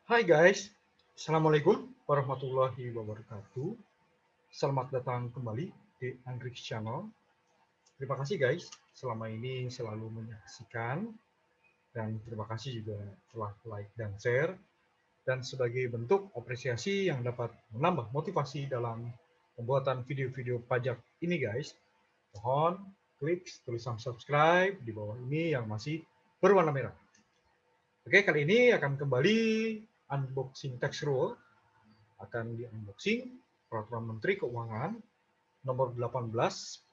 Hai guys, Assalamualaikum warahmatullahi wabarakatuh. Selamat datang kembali di Anggrek Channel. Terima kasih guys, selama ini selalu menyaksikan dan terima kasih juga telah like dan share. Dan sebagai bentuk apresiasi yang dapat menambah motivasi dalam pembuatan video-video pajak ini guys, mohon klik tulisan subscribe di bawah ini yang masih berwarna merah. Oke, kali ini akan kembali unboxing tax rule. Akan di-unboxing Peraturan Menteri Keuangan Nomor 18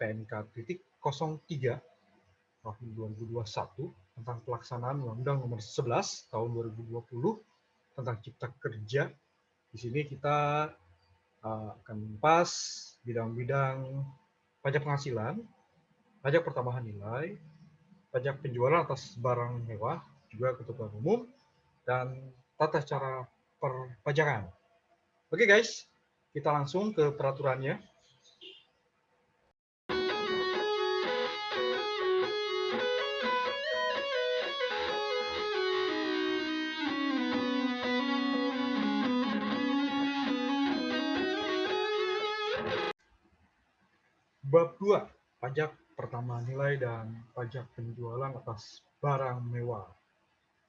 PMK.03 tahun 2021 tentang pelaksanaan Undang-Undang Nomor 11 tahun 2020 tentang Cipta Kerja. Di sini kita akan membahas bidang-bidang pajak penghasilan, pajak pertambahan nilai, pajak penjualan atas barang mewah, juga ketentuan umum, dan tata cara perpajakan. Oke guys, kita langsung ke peraturannya. Bab 2, pajak pertama nilai dan pajak penjualan atas barang mewah.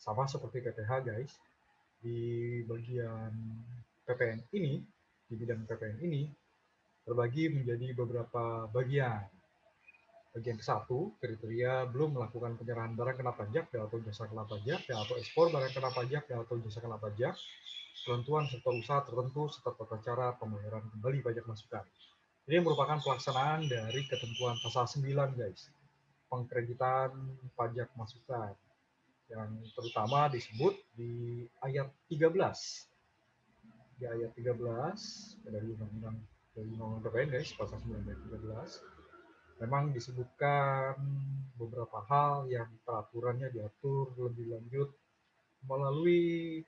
Sama seperti PPh guys, di bagian PPN ini, di bidang PPN ini, terbagi menjadi beberapa bagian. Bagian ke-1, kriteria belum melakukan penyerahan barang kena pajak atau jasa kena pajak atau ekspor barang kena pajak atau jasa kena pajak, ketentuan sektor usaha tertentu serta tata cara pembayaran kembali pajak masukan. Ini merupakan pelaksanaan dari ketentuan pasal 9 guys, pengkreditan pajak masukan yang terutama disebut di ayat 13. Di ayat 13 dari undang-undang PPN guys, pasal 9 ayat 13, memang disebutkan beberapa hal yang peraturannya diatur lebih lanjut melalui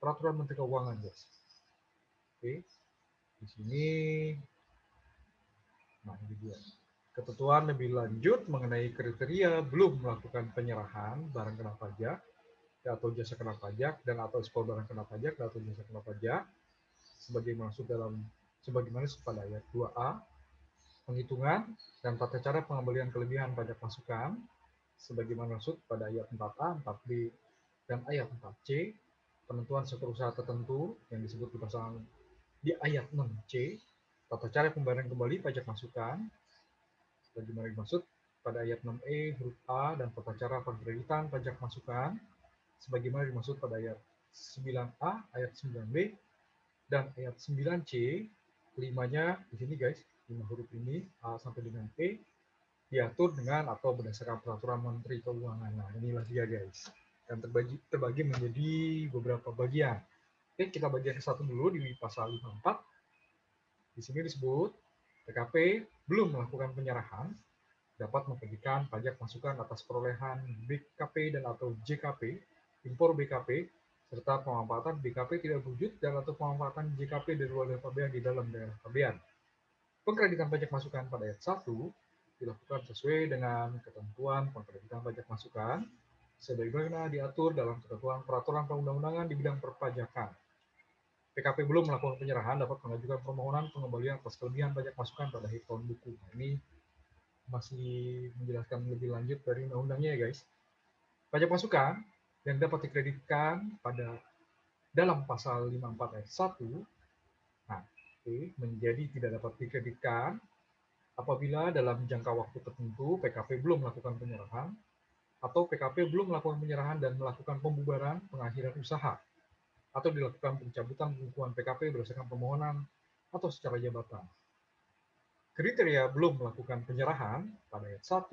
peraturan Menteri Keuangan guys. Oke, di sini nah ini dia. Ketentuan lebih lanjut mengenai kriteria belum melakukan penyerahan barang kena pajak atau jasa kena pajak dan atau ekspor barang kena pajak atau jasa kena pajak sebagaimana pada ayat 2A, penghitungan dan tata cara pengembalian kelebihan pajak masukan sebagaimana maksud pada ayat 4A, 4B, dan ayat 4C, penentuan sektor usaha tertentu yang disebut di ayat 6C, tata cara pembayaran kembali pajak masukan sebagaimana dimaksud pada ayat 6E huruf A dan tata cara pengkreditan pajak masukan sebagaimana dimaksud pada ayat 9A, ayat 9B, dan ayat 9C. Kelimanya di sini guys, 5 huruf ini A sampai dengan E diatur dengan atau berdasarkan peraturan Menteri Keuangan. Nah, inilah dia guys. Dan terbagi menjadi beberapa bagian. Oke, kita bagian ke satu dulu di pasal 54. Di sini disebut PKP belum melakukan penyerahan dapat memberikan pajak masukan atas perolehan BKP dan atau JKP, impor BKP, serta pemanfaatan BKP tidak wujud dan atau pemanfaatan JKP dari luar daerah pabean di dalam daerah pabean. Pengkreditan pajak masukan pada ayat 1 dilakukan sesuai dengan ketentuan pengkreditan pajak masukan sebagaimana diatur dalam ketentuan peraturan perundang-undangan di bidang perpajakan. PKP belum melakukan penyerahan dapat mengajukan permohonan pengembalian atas kelebihan pajak masukan pada akhir tahun buku. Nah, ini masih menjelaskan lebih lanjut dari undang-undangnya ya guys. Pajak masukan yang dapat dikreditkan pada dalam pasal 54 ayat 1 nah, menjadi tidak dapat dikreditkan apabila dalam jangka waktu tertentu PKP belum melakukan penyerahan atau PKP belum melakukan penyerahan dan melakukan pembubaran pengakhiran usaha atau dilakukan pencabutan pengukuhan PKP berdasarkan permohonan atau secara jabatan. Kriteria belum melakukan penyerahan pada ayat 1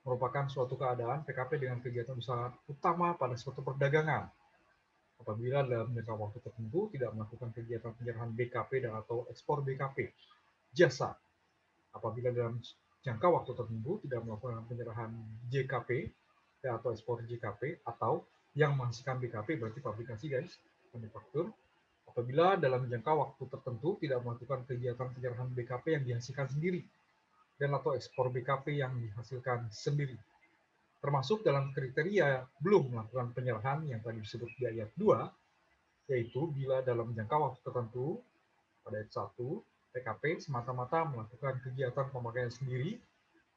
merupakan suatu keadaan PKP dengan kegiatan usaha utama pada suatu perdagangan. Apabila dalam jangka waktu tertentu tidak melakukan kegiatan penyerahan BKP dan atau ekspor BKP. Jasa. Apabila dalam jangka waktu tertentu tidak melakukan penyerahan JKP dan atau ekspor JKP atau yang menghasilkan BKP berarti pabrikasi guys, manufaktur. Apabila dalam jangka waktu tertentu tidak melakukan kegiatan penyerahan BKP yang dihasilkan sendiri dan atau ekspor BKP yang dihasilkan sendiri. Termasuk dalam kriteria belum melakukan penyerahan yang tadi disebut di ayat 2 yaitu bila dalam jangka waktu tertentu pada ayat 1, PKP semata-mata melakukan kegiatan pemakaian sendiri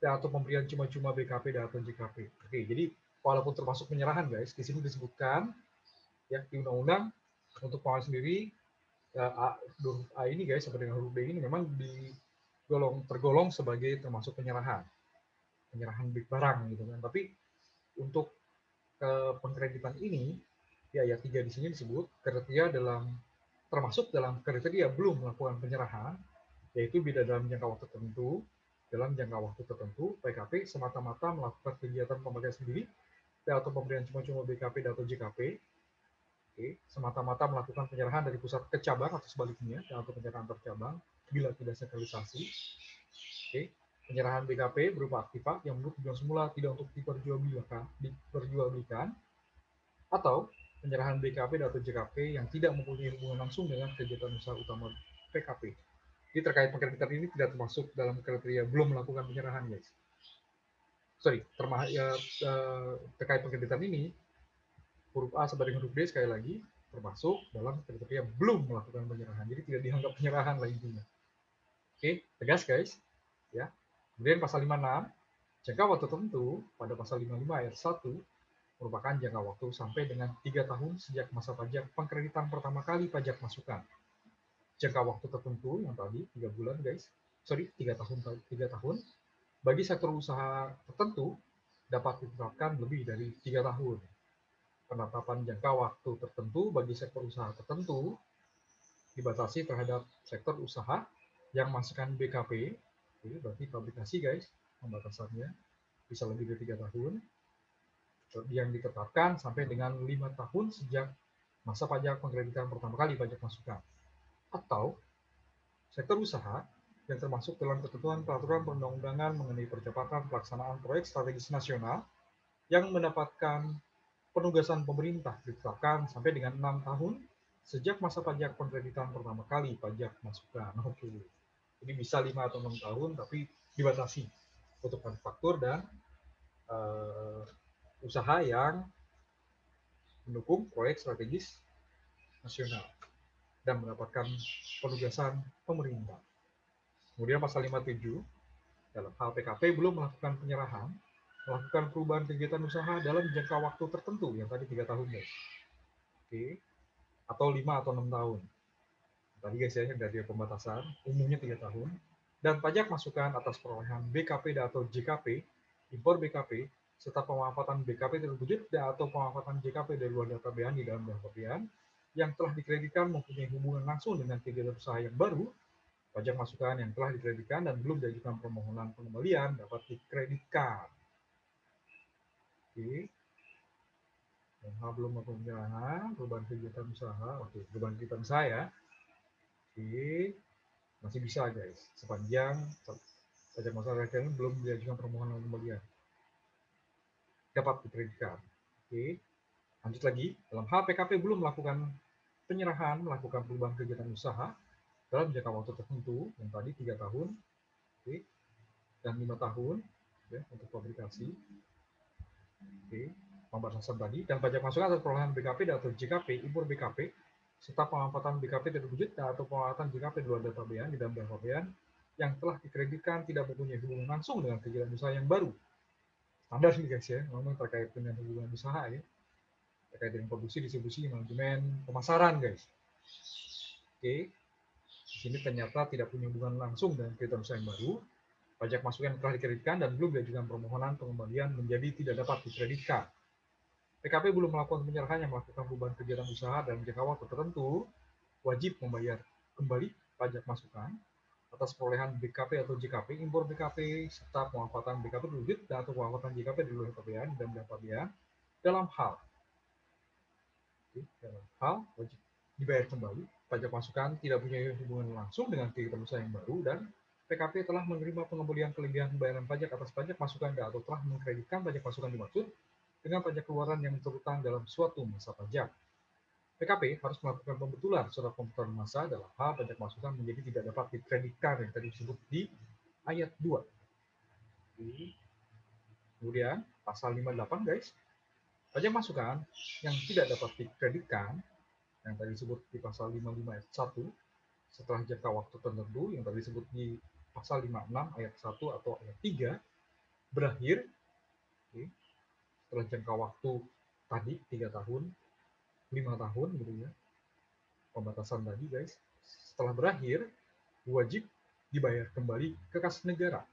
atau pemberian cuma-cuma BKP dan atau JKP. Oke, jadi walaupun termasuk penyerahan guys, di sini disebutkan ya di undang-undang untuk pemakaian sendiri huruf A ini guys sampai dengan huruf B ini memang tergolong sebagai termasuk penyerahan barang gitu kan. Tapi untuk pengkreditan ini di ayat 3 di sini disebut kriteria termasuk dalam kriteria belum melakukan penyerahan, yaitu bila dalam jangka waktu tertentu PKP semata-mata melakukan kegiatan pemakaian sendiri atau pemberian cuma-cuma BKP atau JKP, semata-mata melakukan penyerahan dari pusat ke cabang atau sebaliknya atau penyerahan tercabang bila tidak sentralisasi. Penyerahan BKP berupa aktiva yang menurut tujuan semula tidak untuk diperjualbelikan, atau penyerahan BKP atau JKP yang tidak mempunyai hubungan langsung dengan kegiatan usaha utama PKP. Jadi terkait pengkreditan ini tidak termasuk dalam kriteria belum melakukan penyerahan, guys. Terkait pengkreditan ini, huruf A sampai dengan huruf D sekali lagi termasuk dalam kriteria belum melakukan penyerahan. Jadi tidak dianggap penyerahan lah intinya. Oke, tegas guys. Ya. Kemudian pasal 56, jangka waktu tertentu pada pasal 55 ayat 1 merupakan jangka waktu sampai dengan 3 tahun sejak masa pajak pengkreditan pertama kali pajak masukan. Jangka waktu tertentu yang tadi 3 bulan guys, 3 tahun bagi sektor usaha tertentu dapat ditetapkan lebih dari 3 tahun. Penetapan jangka waktu tertentu bagi sektor usaha tertentu dibatasi terhadap sektor usaha yang masukkan BKP, berarti fabrikasi guys, pembatasannya bisa lebih dari 3 tahun, yang ditetapkan sampai dengan 5 tahun sejak masa pajak pengkreditan pertama kali pajak masukan. Atau sektor usaha yang termasuk dalam ketentuan peraturan perundang-undangan mengenai percepatan pelaksanaan proyek strategis nasional yang mendapatkan penugasan pemerintah ditetapkan sampai dengan 6 tahun sejak masa pajak pengkreditan pertama kali pajak masukan. Oke. Jadi bisa 5 atau 6 tahun tapi dibatasi untuk manufaktur dan usaha yang mendukung proyek strategis nasional dan mendapatkan penugasan pemerintah. Kemudian pasal 57, dalam hal PKP belum melakukan penyerahan, melakukan perubahan kegiatan usaha dalam jangka waktu tertentu, yang tadi 3 tahun guys. Oke. Atau 5 atau 6 tahun. Tadi guys ya, dari pembatasan, umumnya 3 tahun. Dan pajak masukan atas perolehan BKP atau JKP, impor BKP, serta pemanfaatan BKP terwujud atau pemanfaatan JKP dari luar data BAN di dalam data BAN yang telah dikreditkan mempunyai hubungan langsung dengan kegiatan usaha yang baru, pajak masukan yang telah dikreditkan dan belum diajukan permohonan pengembalian dapat dikreditkan. Oke. Belum melakukan penyerahan, perubahan kegiatan usaha, perubahan kegiatan usaha ya. Oke. Masih bisa guys, sepanjang pajak masyarakat ini belum diajukan permohonan pengembalian. Dapat dikreditkan. Oke. Lanjut lagi, dalam hal PKP belum melakukan penyerahan, melakukan perubahan kegiatan usaha dalam jangka waktu tertentu, yang tadi 3 tahun, oke, dan 5 tahun ya, untuk fabrikasi. Oke, pembatasan tadi, dan pajak masukan atas perolehan BKP atau JKP, impor BKP, serta pemanfaatan BKP terwujud atau pemanfaatan JKP di luar data BAN di dalam data BAN yang telah dikreditkan tidak mempunyai hubungan langsung dengan kegiatan usaha yang baru. Standar nih guys ya, memang terkait dengan hubungan usaha ya, terkait dengan produksi, distribusi, manajemen, pemasaran guys. Oke, di sini ternyata tidak punya hubungan langsung dengan kegiatan usaha yang baru. Pajak masukan telah dikreditkan dan belum diajukan permohonan pengembalian menjadi tidak dapat dikreditkan. PKP belum melakukan penyerahan yang melakukan perubahan kegiatan usaha dalam jangka waktu tertentu, wajib membayar kembali pajak masukan atas perolehan BKP atau JKP, impor BKP, serta pemanfaatan BKP terwujud atau pemanfaatan JKP di luar PPN dan PPN dalam hal wajib dibayar kembali. Pajak masukan tidak punya hubungan langsung dengan kegiatan usaha yang baru dan PKP telah menerima pengembalian kelebihan pembayaran pajak atas pajak masukan atau telah mengkreditkan pajak masukan dimaksud dengan pajak keluaran yang terutang dalam suatu masa pajak. PKP harus melakukan pembetulan surat pembetulan masa dalam hal pajak masukan menjadi tidak dapat dikreditkan yang tadi disebut di ayat 2. Kemudian pasal 58 guys, pajak masukan yang tidak dapat dikreditkan yang tadi disebut di pasal 55 ayat 1 setelah jangka waktu tertentu yang tadi disebut di pasal 56 ayat 1 atau ayat 3 berakhir, okay, setelah jangka waktu tadi 3 tahun, 5 tahun gitu ya, pembatasan tadi guys, setelah berakhir wajib dibayar kembali ke kas negara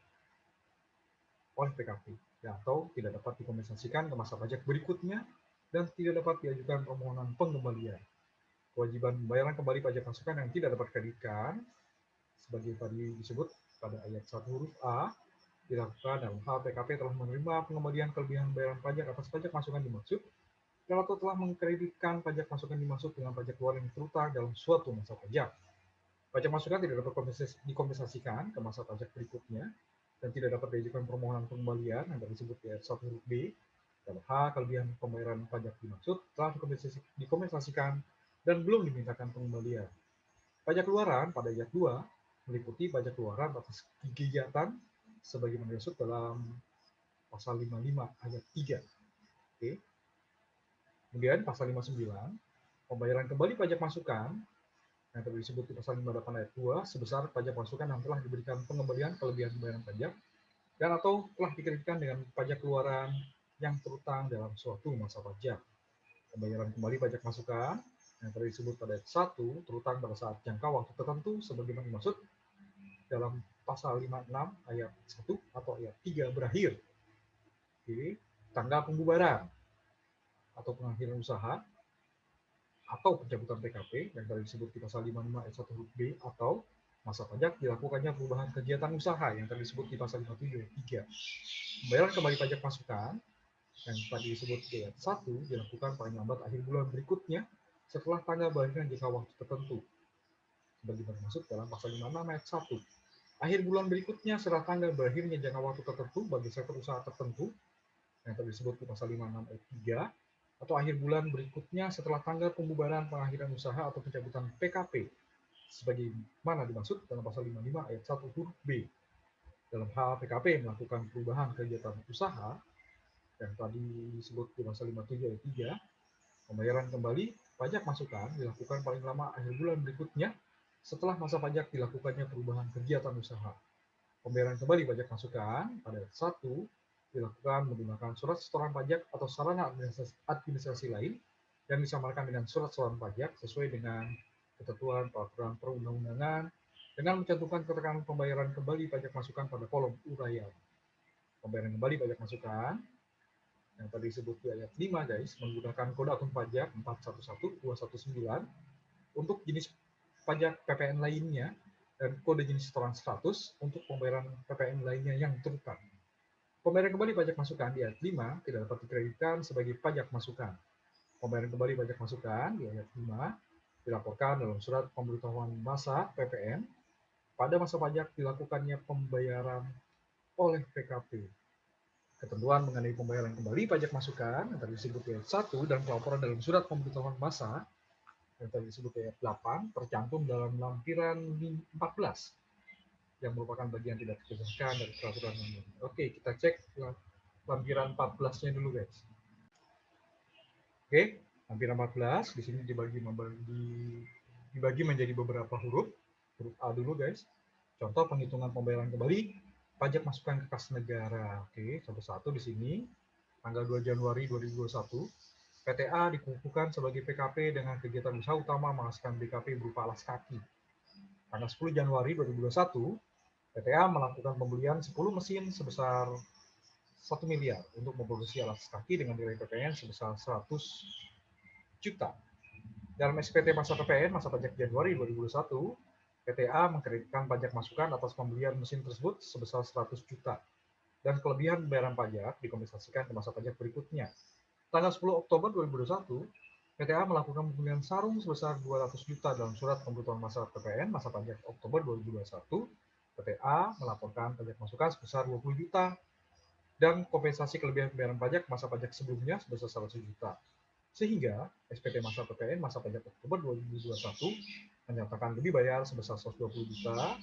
oleh PKP ya, atau tidak dapat dikompensasikan ke masa pajak berikutnya dan tidak dapat diajukan permohonan pengembalian. Kewajiban pembayaran kembali pajak masukan yang tidak dapat kreditkan sebagai tadi disebut pada ayat 1 huruf A dilakukan dalam hal PKP telah menerima pengembalian kelebihan bayaran pajak atas pajak masukan dimaksud dan atau telah mengkreditkan pajak masukan dimaksud dengan pajak keluaran yang terutang dalam suatu masa pajak. Pajak masukan tidak dapat dikompensasikan ke masa pajak berikutnya dan tidak dapat diajukan permohonan pengembalian yang disebut di ayat 1 huruf B dalam hal kelebihan pembayaran pajak dimaksud telah dikompensasikan dan belum dimintakan pengembalian. Pajak keluaran pada ayat 2 meliputi pajak keluaran atas kegiatan sebagaimana dimaksud dalam pasal 55 ayat 3. Oke. Kemudian pasal 59 pembayaran kembali pajak masukan yang tadi disebut di pasal 58 ayat 2 sebesar pajak masukan yang telah diberikan pengembalian kelebihan pembayaran pajak dan atau telah dikreditkan dengan pajak keluaran yang terutang dalam suatu masa pajak. Pembayaran kembali pajak masukan yang tadi disebut pada ayat 1 terutang pada saat jangka waktu tertentu sebagaimana dimaksud dalam pasal 56 ayat 1 atau ayat 3 berakhir. Oke, tanggal pembubaran atau pengakhiran usaha atau pencabutan PKP yang tadi disebut di pasal 55 ayat 1 huruf B atau masa pajak dilakukannya perubahan kegiatan usaha yang tadi disebut di pasal 57 ayat 3. Pembayaran kembali pajak masukan yang tadi disebut di ayat 1 dilakukan paling lambat akhir bulan berikutnya setelah tanggal berakhirnya jangka waktu tertentu. Sebagaimana dimaksud dalam pasal 56 ayat 1. Akhir bulan berikutnya setelah tanggal berakhirnya jangka waktu tertentu bagi sektor usaha tertentu yang tadi disebut di pasal 56 ayat 3 atau akhir bulan berikutnya setelah tanggal pembubaran pengakhiran usaha atau pencabutan PKP sebagaimana dimaksud dalam pasal 55 ayat 1 huruf B. Dalam hal PKP melakukan perubahan kegiatan usaha yang tadi disebut di pasal 57 ayat 3, pembayaran kembali pajak masukan dilakukan paling lama akhir bulan berikutnya setelah masa pajak dilakukannya perubahan kegiatan usaha. Pembayaran kembali pajak masukan pada ayat 1 dilakukan menggunakan surat setoran pajak atau sarana administrasi lain yang disamarkan dengan surat setoran pajak sesuai dengan ketentuan peraturan perundang-undangan dengan mencantumkan keterangan pembayaran kembali pajak masukan pada kolom uraian. Pembayaran kembali pajak masukan yang tadi disebut di ayat 5 guys menggunakan kode akun pajak 411219 untuk jenis pajak PPN lainnya dan kode jenis setoran 100 untuk pembayaran PPN lainnya yang terutang. Pembayaran kembali pajak masukan di ayat 5 tidak dapat dikreditkan sebagai pajak masukan. Pembayaran kembali pajak masukan di ayat 5 dilaporkan dalam surat pemberitahuan masa PPN pada masa pajak dilakukannya pembayaran oleh PKP. Ketentuan mengenai pembayaran kembali pajak masukan yang tadi disebut di ayat 1 dan pelaporan dalam surat pemberitahuan masa yang tadi disebut di ayat 8 tercantum dalam lampiran 14 yang merupakan bagian tidak terpisahkan dari peraturan ini. Oke, kita cek lampiran 14-nya dulu, guys. Oke, lampiran 14 di sini dibagi menjadi beberapa huruf. Huruf A dulu, guys. Contoh penghitungan pembayaran kembali pajak masukan ke kas negara. Oke, satu-satu di sini. Tanggal 2 Januari 2021, PTA dikukuhkan sebagai PKP dengan kegiatan usaha utama menghasilkan BKP berupa alas kaki. Tanggal 10 Januari 2021, PTA melakukan pembelian 10 mesin sebesar 1 miliar untuk memproduksi alas kaki dengan nilai PPN sebesar 100 juta. Dalam SPT masa PPN masa pajak Januari 2021, PTA mengkreditkan pajak masukan atas pembelian mesin tersebut sebesar 100 juta dan kelebihan pembayaran pajak dikompensasikan ke masa pajak berikutnya. Tanggal 10 Oktober 2021, PTA melakukan pembelian sarung sebesar 200 juta dalam surat pemberitahuan masa PPN masa pajak Oktober 2021. PTA melaporkan pajak masukan sebesar 20 juta dan kompensasi kelebihan pembayaran pajak masa pajak sebelumnya sebesar 100 juta. Sehingga SPT masa PPN masa pajak Oktober 2021 menyatakan lebih bayar sebesar 120 juta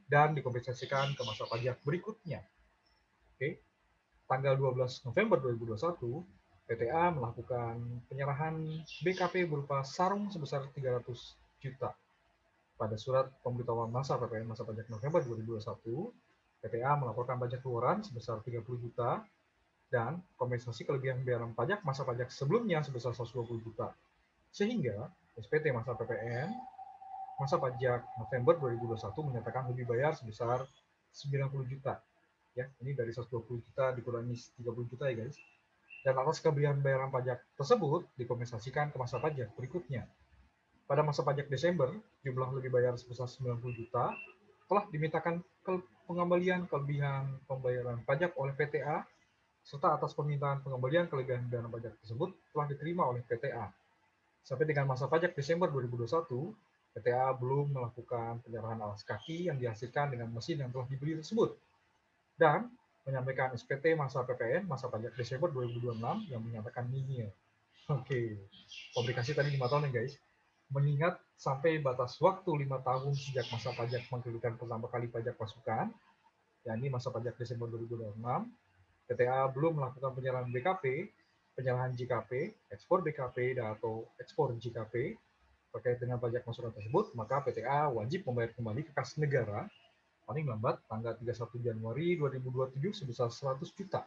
dan dikompensasikan ke masa pajak berikutnya. Oke. Tanggal 12 November 2021, PTA melakukan penyerahan BKP berupa sarung sebesar 300 juta. Pada surat pemberitahuan masa PPN masa pajak November 2021, PTA melaporkan pajak keluaran sebesar 30 juta dan kompensasi kelebihan bayaran pajak masa pajak sebelumnya sebesar 120 juta. Sehingga SPT masa PPN masa pajak November 2021 menyatakan lebih bayar sebesar 90 juta. Ya, ini dari 120 juta dikurangi 30 juta ya guys. Dan atas kelebihan bayaran pajak tersebut dikompensasikan ke masa pajak berikutnya. Pada masa pajak Desember, jumlah lebih bayar sebesar 90 juta telah dimintakan pengembalian kelebihan pembayaran pajak oleh PTA, serta atas permintaan pengembalian kelebihan bayaran pajak tersebut telah diterima oleh PTA. Sampai dengan masa pajak Desember 2021, PTA belum melakukan penyerahan alas kaki yang dihasilkan dengan mesin yang telah dibeli tersebut. Dan menyampaikan SPT masa PPN masa pajak Desember 2026 yang menyatakan nihil. Oke, publikasi tadi 5 tahun ya guys. Mengingat sampai batas waktu 5 tahun sejak masa pajak mengeluarkan pertama kali pajak pasukan, yakni masa pajak Desember 2026, PTA belum melakukan penyerahan BKP, penyerahan JKP, ekspor BKP, atau ekspor JKP terkait dengan pajak masukan tersebut, maka PTA wajib membayar kembali ke kas negara paling lambat tanggal 31 Januari 2027 sebesar 100 juta.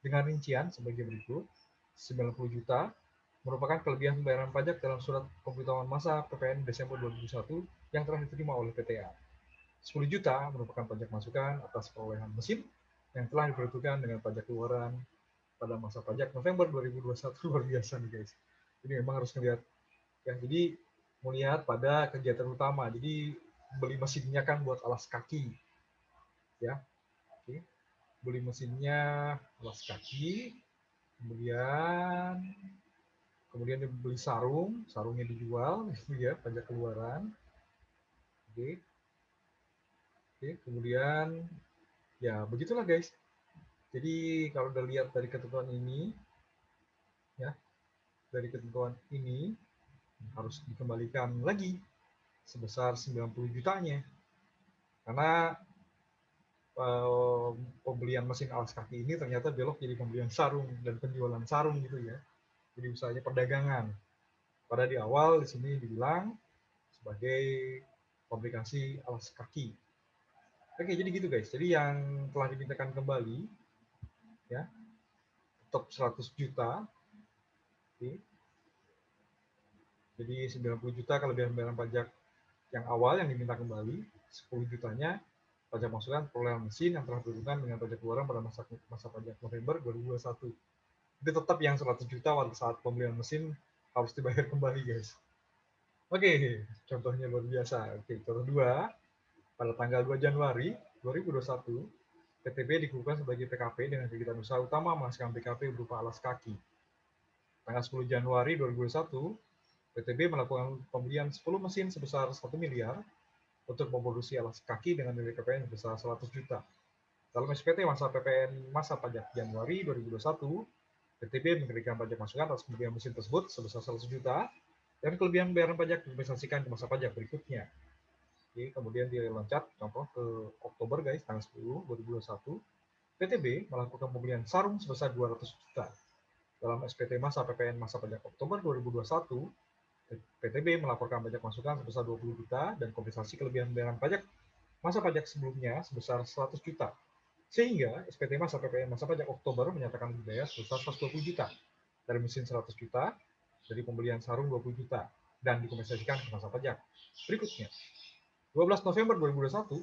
Dengan rincian sebagai berikut, 90 juta merupakan kelebihan pembayaran pajak dalam surat pemberitahuan masa PPN Desember 2021 yang telah diterima oleh PTA. 10 juta merupakan pajak masukan atas perolehan mesin yang telah diperhitungkan dengan pajak keluaran pada masa pajak November 2021. Luar biasa nih guys. Ini memang harus melihat ya. Jadi melihat pada kegiatan utama. Jadi beli mesinnya kan buat alas kaki ya. Oke. Beli mesinnya alas kaki, kemudian beli sarung, sarungnya dijual gitu ya, pajak keluaran. Oke. Oke, kemudian ya begitulah guys. Jadi kalau udah lihat dari ketentuan ini ya, dari ketentuan ini harus dikembalikan lagi sebesar 90 jutanya. Karena pembelian mesin alas kaki ini ternyata belok jadi pembelian sarung dan penjualan sarung gitu ya. Jadi usahanya perdagangan. Pada di awal di sini dibilang sebagai fabrikasi alas kaki. Oke, jadi gitu guys. Jadi yang telah dimintakan kembali ya, tetap 100 juta. Oke. Jadi 90 juta kelebihan bayaran pajak yang awal yang diminta kembali, 10 jutanya pajak masukan perolehan mesin yang telah berhubungan dengan pajak keluaran pada masa pajak November 2021. Itu tetap yang 100 juta pada saat pembelian mesin harus dibayar kembali guys. Oke, contohnya luar biasa. Oke, contoh 2, pada tanggal 2 Januari 2021, PTB dikukuhkan sebagai PKP dengan kegiatan usaha utama menghasilkan BKP berupa alas kaki. Tanggal 10 Januari 2021, PTB melakukan pembelian 10 mesin sebesar 1 miliar untuk memproduksi alas kaki dengan nilai PPN sebesar 100 juta. Dalam SPT masa PPN masa pajak Januari 2021, PTB mengenakan pajak masukan atas pembelian mesin tersebut sebesar 100 juta dan kelebihan bayaran pajak diinvestasikan ke masa pajak berikutnya. Oke, kemudian dia loncat contoh ke Oktober guys, tanggal 10 2021, PTB melakukan pembelian sarung sebesar 200 juta. Dalam SPT masa PPN masa pajak Oktober 2021, PTB melaporkan pajak masukan sebesar 20 juta dan kompensasi kelebihan bayaran pajak masa pajak sebelumnya sebesar 100 juta. Sehingga SPT masa PPN masa pajak Oktober menyatakan lebih bayar sebesar 120 juta dari mesin 100 juta, dari pembelian sarung 20 juta, dan dikompensasikan ke masa pajak berikutnya. 12 November 2021,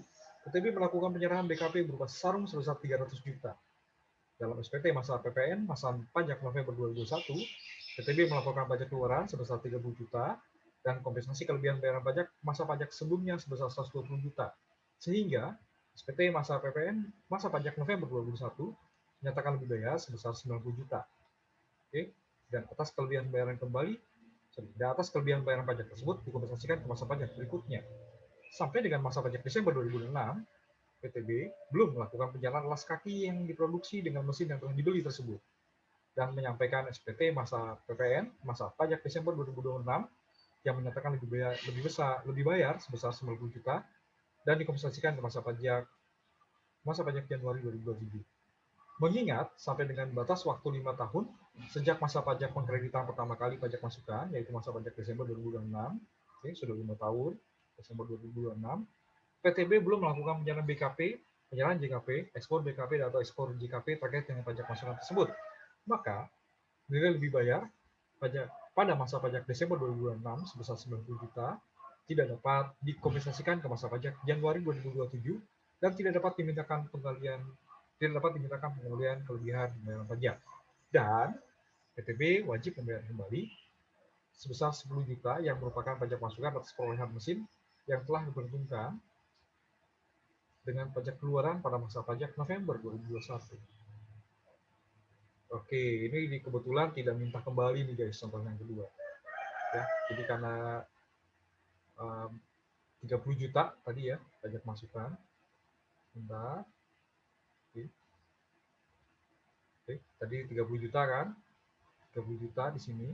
PTB melakukan penyerahan BKP berupa sarung sebesar 300 juta. Dalam SPT masa PPN masa pajak November 2021, PTB melaporkan pajak keluaran sebesar 30 juta dan kompensasi kelebihan bayaran pajak masa pajak sebelumnya sebesar 120 juta. Sehingga SPT masa PPN masa pajak November 2021 menyatakan lebih bayar sebesar 90 juta. Oke, dan atas kelebihan bayaran bayaran pajak tersebut dikompensasikan ke masa pajak berikutnya. Sampai dengan masa pajak Desember 2006, PTB belum melakukan penjalanan alas kaki yang diproduksi dengan mesin yang telah dibeli tersebut dan menyampaikan SPT masa PPN masa pajak Desember 2026 yang menyatakan lebih bayar sebesar 90 juta dan dikompensasikan ke masa pajak Januari 2027. Mengingat sampai dengan batas waktu 5 tahun sejak masa pajak pengkreditan pertama kali pajak masukan, yaitu masa pajak Desember 2026, oke, sudah 5 tahun, Desember 2026, PTB belum melakukan penyerahan BKP, penyerahan JKP, ekspor BKP atau ekspor JKP terkait dengan pajak masukan tersebut. Maka nilai lebih bayar pajak pada masa pajak Desember 2026 sebesar 90 juta tidak dapat dikompensasikan ke masa pajak Januari 2027 dan tidak dapat dimintakan pengembalian kelebihan pembayaran pajak. Dan PTB wajib membayar kembali sebesar 10 juta yang merupakan pajak masukan atas perolehan mesin yang telah diperhitungkan dengan pajak keluaran pada masa pajak November 2021. Oke, ini kebetulan tidak minta kembali nih guys, contoh yang kedua. Ya, jadi karena 30 juta tadi ya pajak masukan. Bentar. Oke. Oke, tadi 30 juta kan? 30 juta di sini.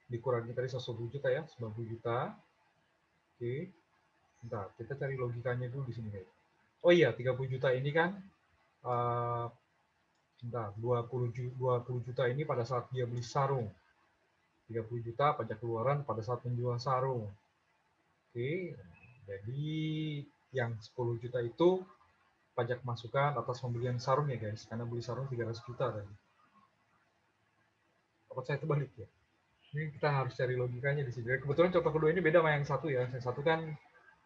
Dikurangi tadi 120 juta ya, 90 juta. Oke. Bentar, kita cari logikanya dulu di sini guys. Oh iya, 30 juta ini kan bentar, 20 juta ini pada saat dia beli sarung. 30 juta pajak keluaran pada saat menjual sarung. Oke, jadi yang 10 juta itu pajak masukan atas pembelian sarung ya guys, karena beli sarung 300 juta tadi. Apa saya terbalik ya? Ini kita harus cari logikanya di sini. Kebetulan contoh kedua ini beda sama yang satu ya. Yang satu kan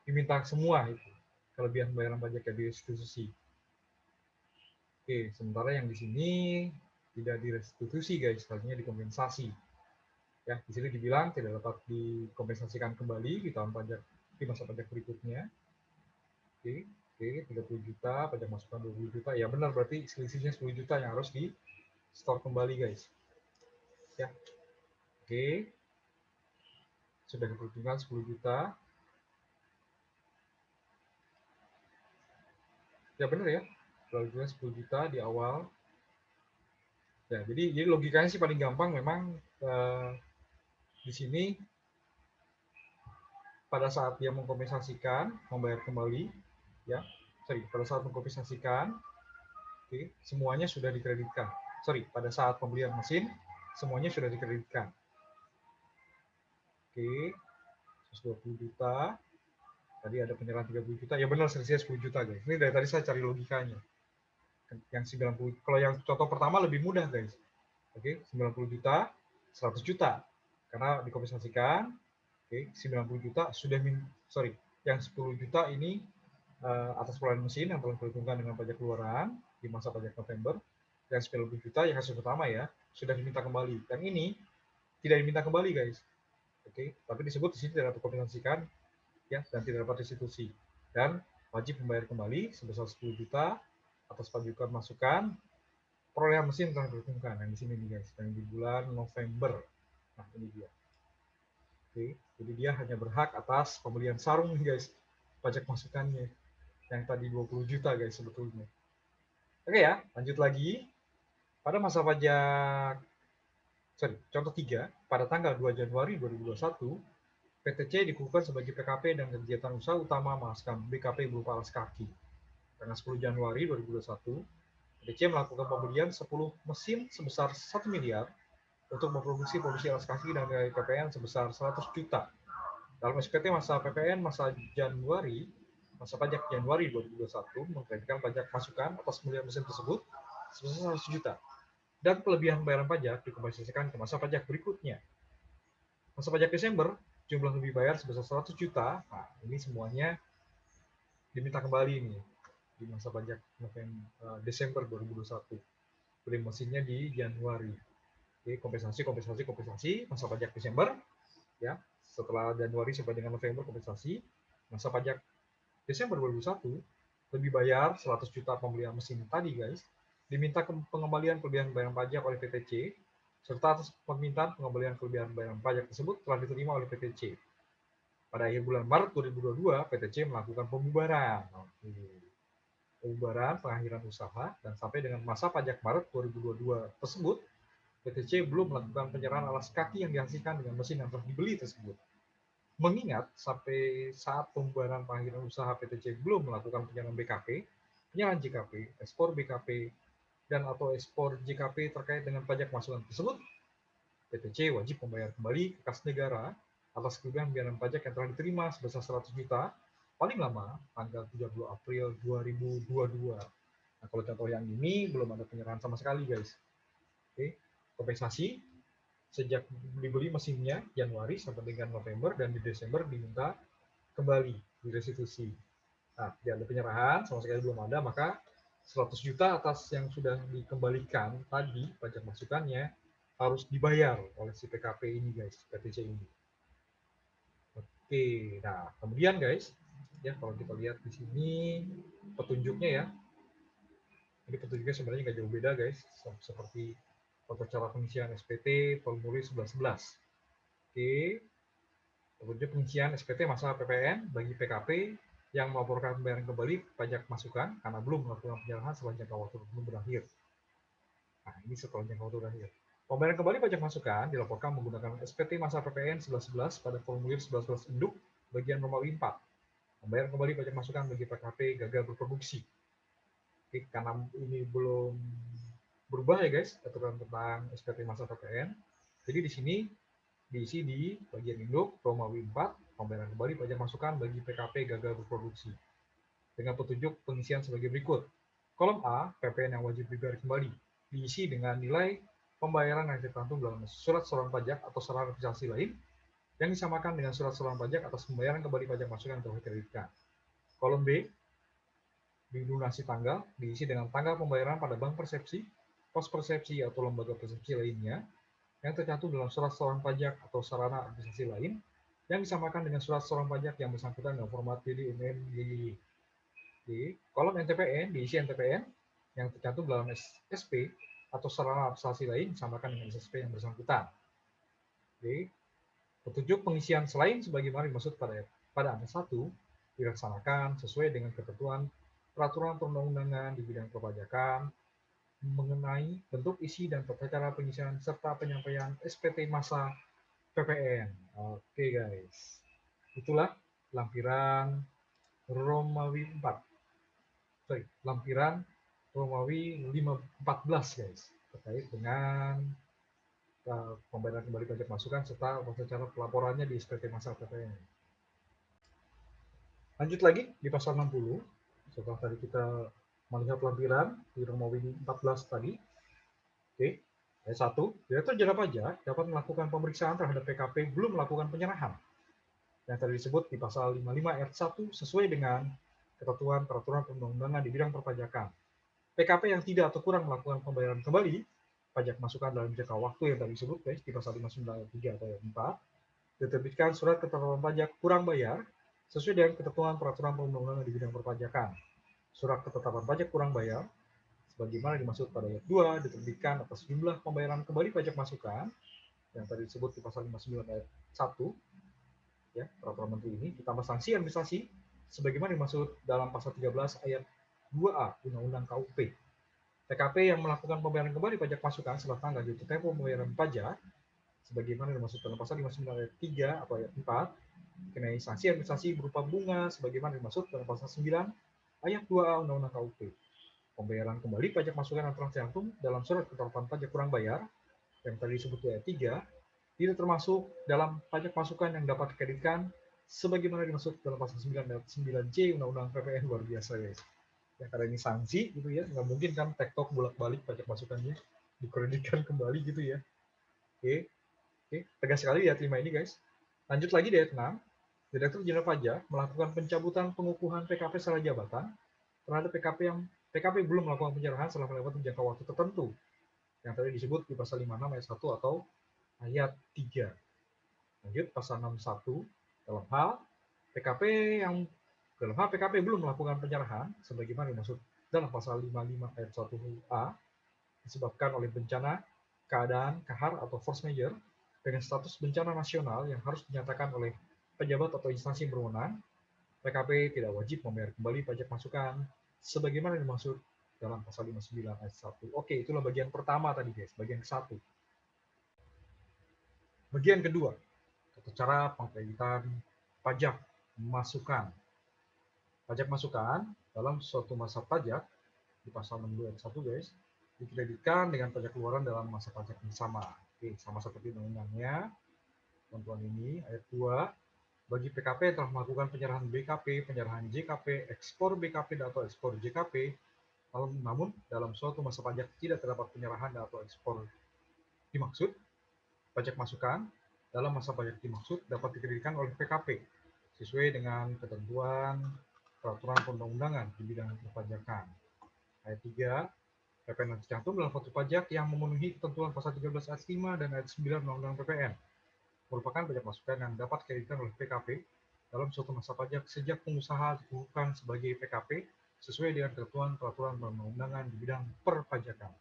diminta semua itu kelebihan pembayaran pajak ya di restitusi. Oke, sementara yang di sini tidak direstitusi guys, hanya dikompensasi. Ya, di sini dibilang tidak dapat dikompensasikan kembali di tahun pajak di masa pajak berikutnya. Oke, oke, 30 juta, pajak masukan 20 juta. Ya benar, berarti selisihnya 10 juta yang harus di store kembali guys. Ya. Oke. Sudah diperhitungkan 10 juta. Ya benar ya. Kalau 10 juta di awal. Ya, jadi logikanya sih paling gampang memang di sini pada saat dia mengkompensasikan, membayar kembali, ya, pada saat mengkompensasikan, oke, semuanya sudah dikreditkan. Pada saat pembelian mesin, semuanya sudah dikreditkan. Oke, 120 juta, tadi ada penyerahan 30 juta, ya benar selisihnya 10 juta guys. Ini dari tadi saya cari logikanya. Yang 90, kalau yang contoh pertama lebih mudah guys. Oke, 90 juta, 100 juta. Karena dikompensasikan, oke, 90 juta sudah yang 10 juta ini atas perolehan mesin yang telah diperhitungkan dengan pajak keluaran di masa pajak November, dan 90 juta yang hasil pertama ya, sudah diminta kembali. Yang ini tidak diminta kembali guys. Oke, tapi disebut di sini tidak terkompensasikan ya, dan tidak dapat restitusi. Dan wajib membayar kembali sebesar 10 juta atas pajukan masukan perolehan mesin telah diperhitungkan. Yang di sini nih guys, yang di bulan November. Nah, ini dia. Oke, jadi dia hanya berhak atas pembelian sarung nih guys, pajak masukannya. Yang tadi 20 juta guys sebetulnya. Oke ya, lanjut lagi. Pada masa pajak, contoh 3, pada tanggal 2 Januari 2021, PTC dikukuhkan sebagai PKP dan kegiatan usaha utama menghasilkan BKP berupa alas kaki. Tanggal 10 Januari 2021, PTC melakukan pembelian 10 mesin sebesar 1 miliar untuk memproduksi alas kaki dan nilai PPN sebesar 100 juta. Dalam SPT masa PPN masa pajak Januari 2021 mengkreditkan pajak masukan atas pembelian mesin tersebut sebesar 100 juta. Dan kelebihan pembayaran pajak dikompensasikan ke masa pajak berikutnya. Masa pajak Desember, jumlah lebih bayar sebesar 100 juta. Nah, ini semuanya diminta kembali nih di masa pajak Desember 2021. Beli mesinnya di Januari. Oke, kompensasi masa pajak Desember ya, setelah Januari sampai dengan November kompensasi. Masa pajak Desember 2021 lebih bayar 100 juta pembelian mesin tadi guys, diminta pengembalian kelebihan pembayaran pajak oleh PTC, serta atas permintaan pengembalian kelebihan pembayaran pajak tersebut telah diterima oleh PTC. Pada akhir bulan Maret 2022, PTC melakukan pembubaran. Pembubaran pengakhiran usaha, dan sampai dengan masa pajak Maret 2022 tersebut, PTC belum melakukan penyerahan alas kaki yang dihasilkan dengan mesin yang telah dibeli tersebut. Mengingat sampai saat pembubaran pengakhiran usaha PTC belum melakukan penyerahan BKP, penyerahan JKP, ekspor BKP, dan atau ekspor JKP terkait dengan pajak masukan tersebut, PTC wajib membayar kembali ke kas negara atas kerugian pembayaran pajak yang telah diterima sebesar 100 juta paling lama tanggal 30 April 2022. Nah, kalau contoh yang ini belum ada penyerahan sama sekali, guys. Oke, kompensasi sejak dibeli mesinnya Januari sampai dengan November dan di Desember diminta kembali direstitusi. Nah, tidak ada penyerahan sama sekali belum ada, maka 100 juta atas yang sudah dikembalikan tadi pajak masukannya harus dibayar oleh si PKP ini, guys, PTC ini. Oke, nah kemudian guys, ya kalau kita lihat di sini petunjuknya ya, ini petunjuknya sebenarnya nggak jauh beda guys, seperti tata cara pengisian SPT formulir 1111. Oke, petunjuk pengisian SPT masa PPN bagi PKP yang melaporkan pembayaran kembali pajak masukan karena belum melakukan penyerahan setelah jangka waktu belum berakhir. Nah, ini setelah jangka waktu berakhir. Pembayaran kembali pajak masukan dilaporkan menggunakan SPT masa PPN 1111 pada formulir 1111 induk bagian Romawi 4. Pembayaran kembali pajak masukan bagi PKP gagal berproduksi. Oke, karena ini belum berubah ya guys, aturan tentang SPT masa PPN. Jadi di sini diisi di bagian induk Romawi 4, pembayaran kembali pajak masukan bagi PKP gagal berproduksi. Dengan petunjuk pengisian sebagai berikut. Kolom A, PPN yang wajib dibayar kembali, diisi dengan nilai pembayaran yang tercantum dalam surat setoran pajak atau sarana realisasi lain yang disamakan dengan surat setoran pajak atas pembayaran kembali pajak masukan yang telah dikreditkan. Kolom B, dilunasi tanggal, diisi dengan tanggal pembayaran pada bank persepsi, pos persepsi atau lembaga persepsi lainnya yang tercantum dalam surat setoran pajak atau sarana administrasi lain yang disamakan dengan surat setoran pajak yang bersangkutan dengan format DDMM. Di kolom NTPN diisi NTPN yang tercantum dalam SP atau sarana administrasi lain disamakan dengan SSP yang bersangkutan. Oke. Petunjuk pengisian selain sebagaimana dimaksud pada angka 1 dilaksanakan sesuai dengan ketentuan peraturan perundang-undangan di bidang perpajakan mengenai bentuk isi dan tata cara pengisian serta penyampaian SPT masa PPN. Oke guys, itulah lampiran Romawi 4. Lampiran Romawi 14 guys, terkait dengan pembayaran kembali pajak masukan serta tata cara pelaporannya di SPT masa PPN. Lanjut lagi di pasal 60, setelah tadi kita melihat lampiran di Romawi 14 tadi. Oke, ayat 1, Direktur Jenderal Pajak dapat melakukan pemeriksaan terhadap PKP belum melakukan penyerahan. Yang tadi disebut di pasal 55 ayat 1 sesuai dengan ketentuan peraturan perundang-undangan di bidang perpajakan. PKP yang tidak atau kurang melakukan pembayaran kembali pajak masukan dalam jangka waktu yang tadi disebut guys di pasal 59 ayat 3 atau ayat 4, diterbitkan surat ketetapan pajak kurang bayar sesuai dengan ketentuan peraturan perundang-undangan di bidang perpajakan. Surat ketetapan pajak kurang bayar sebagaimana dimaksud pada ayat 2 diterbitkan atas jumlah pembayaran kembali pajak masukan yang tadi disebut di pasal 59 ayat 1 ya, peraturan menteri ini ditambah sanksi administrasi sebagaimana dimaksud dalam pasal 13 ayat 2A Undang-Undang KUP. PKP yang melakukan pembayaran kembali pajak masukan setelah tanggal jatuh tempo pembayaran pajak sebagaimana dimaksud dalam pasal 59 ayat 3 atau ayat 4 dikenai sanksi administrasi berupa bunga sebagaimana dimaksud dalam pasal 9 ayat 2A Undang-Undang KUP. Pembayaran kembali pajak masukan yang tercantum dalam surat ketetapan pajak kurang bayar yang tadi disebut di ayat 3 tidak termasuk dalam pajak masukan yang dapat dikreditkan sebagaimana dimaksud dalam pasal 9 ayat 9C Undang-Undang PPN. Luar biasa guys. Ya karena ini sanksi gitu ya, nggak mungkin kan tektok bolak-balik pajak masukannya dikreditkan kembali gitu ya. Oke, tegas sekali di ayat 5 ini guys. Lanjut lagi di ayat 6, Direktur Jenderal Pajak melakukan pencabutan pengukuhan PKP secara jabatan terhadap PKP belum melakukan penyerahan setelah melewati jangka waktu tertentu yang tadi disebut di pasal 56 ayat 1 atau ayat 3. Lanjut pasal 61 dalam hal PKP belum melakukan penyerahan sebagaimana dimaksud dalam pasal 55 ayat 1A disebabkan oleh bencana, keadaan, kahar atau force majeure dengan status bencana nasional yang harus dinyatakan oleh pejabat atau instansi berwenang, PKP tidak wajib membayar kembali pajak masukan sebagaimana dimaksud dalam pasal 59 ayat 1. Oke, itulah bagian pertama tadi guys, bagian ke-1. Bagian kedua, tata cara pengkreditan pajak masukan. Pajak masukan dalam suatu masa pajak di pasal 62 ayat 1 guys, dikreditkan dengan pajak keluaran dalam masa pajak yang sama. Oke, sama seperti undang-undangnya. Ketentuan ini ayat 2, bagi PKP yang telah melakukan penyerahan BKP, penyerahan JKP, ekspor BKP atau ekspor JKP, namun dalam suatu masa pajak tidak terdapat penyerahan atau ekspor dimaksud, pajak masukan dalam masa pajak dimaksud dapat dikreditkan oleh PKP sesuai dengan ketentuan peraturan perundang-undangan di bidang perpajakan. Ayat 3, PPN yang tercantum dalam faktur pajak yang memenuhi ketentuan pasal 13 ayat 5 dan ayat 9 Undang-Undang PPN merupakan pajak masukan yang dapat dikreditkan oleh PKP dalam suatu masa pajak sejak pengusaha dikukuhkan sebagai PKP sesuai dengan ketentuan peraturan perundang-undangan di bidang perpajakan.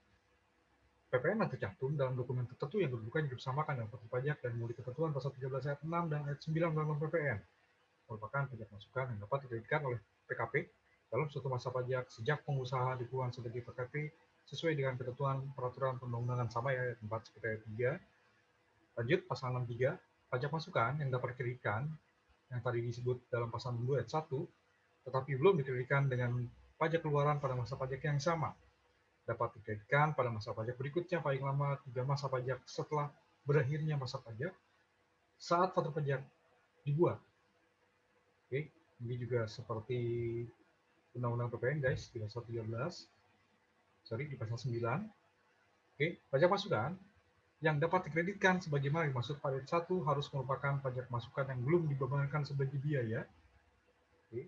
PPN yang tercantum dalam dokumen tertentu yang kedudukannya dibersamakan dengan faktur pajak dan memenuhi ketentuan pasal 13 ayat 6 dan ayat 9 Undang-Undang PPN merupakan pajak masukan yang dapat dikreditkan oleh PKP dalam suatu masa pajak sejak pengusaha dikukuhkan sebagai PKP sesuai dengan ketentuan peraturan perundang-undangan sama ya, ayat 4 seperti ayat 3. Lanjut pasal 63, pajak masukan yang dapat dikreditkan yang tadi disebut dalam pasal 2 ayat 1 tetapi belum dikreditkan dengan pajak keluaran pada masa pajak yang sama dapat dikreditkan pada masa pajak berikutnya paling lama 3 masa pajak setelah berakhirnya masa pajak saat faktur pajak dibuat. Oke, ini juga seperti Undang-Undang PPN guys, di pasal 13, di pasal 9. Oke, pajak masukan yang dapat dikreditkan sebagaimana dimaksud pada ayat 1 harus merupakan pajak masukan yang belum dibebankan sebagai biaya, oke,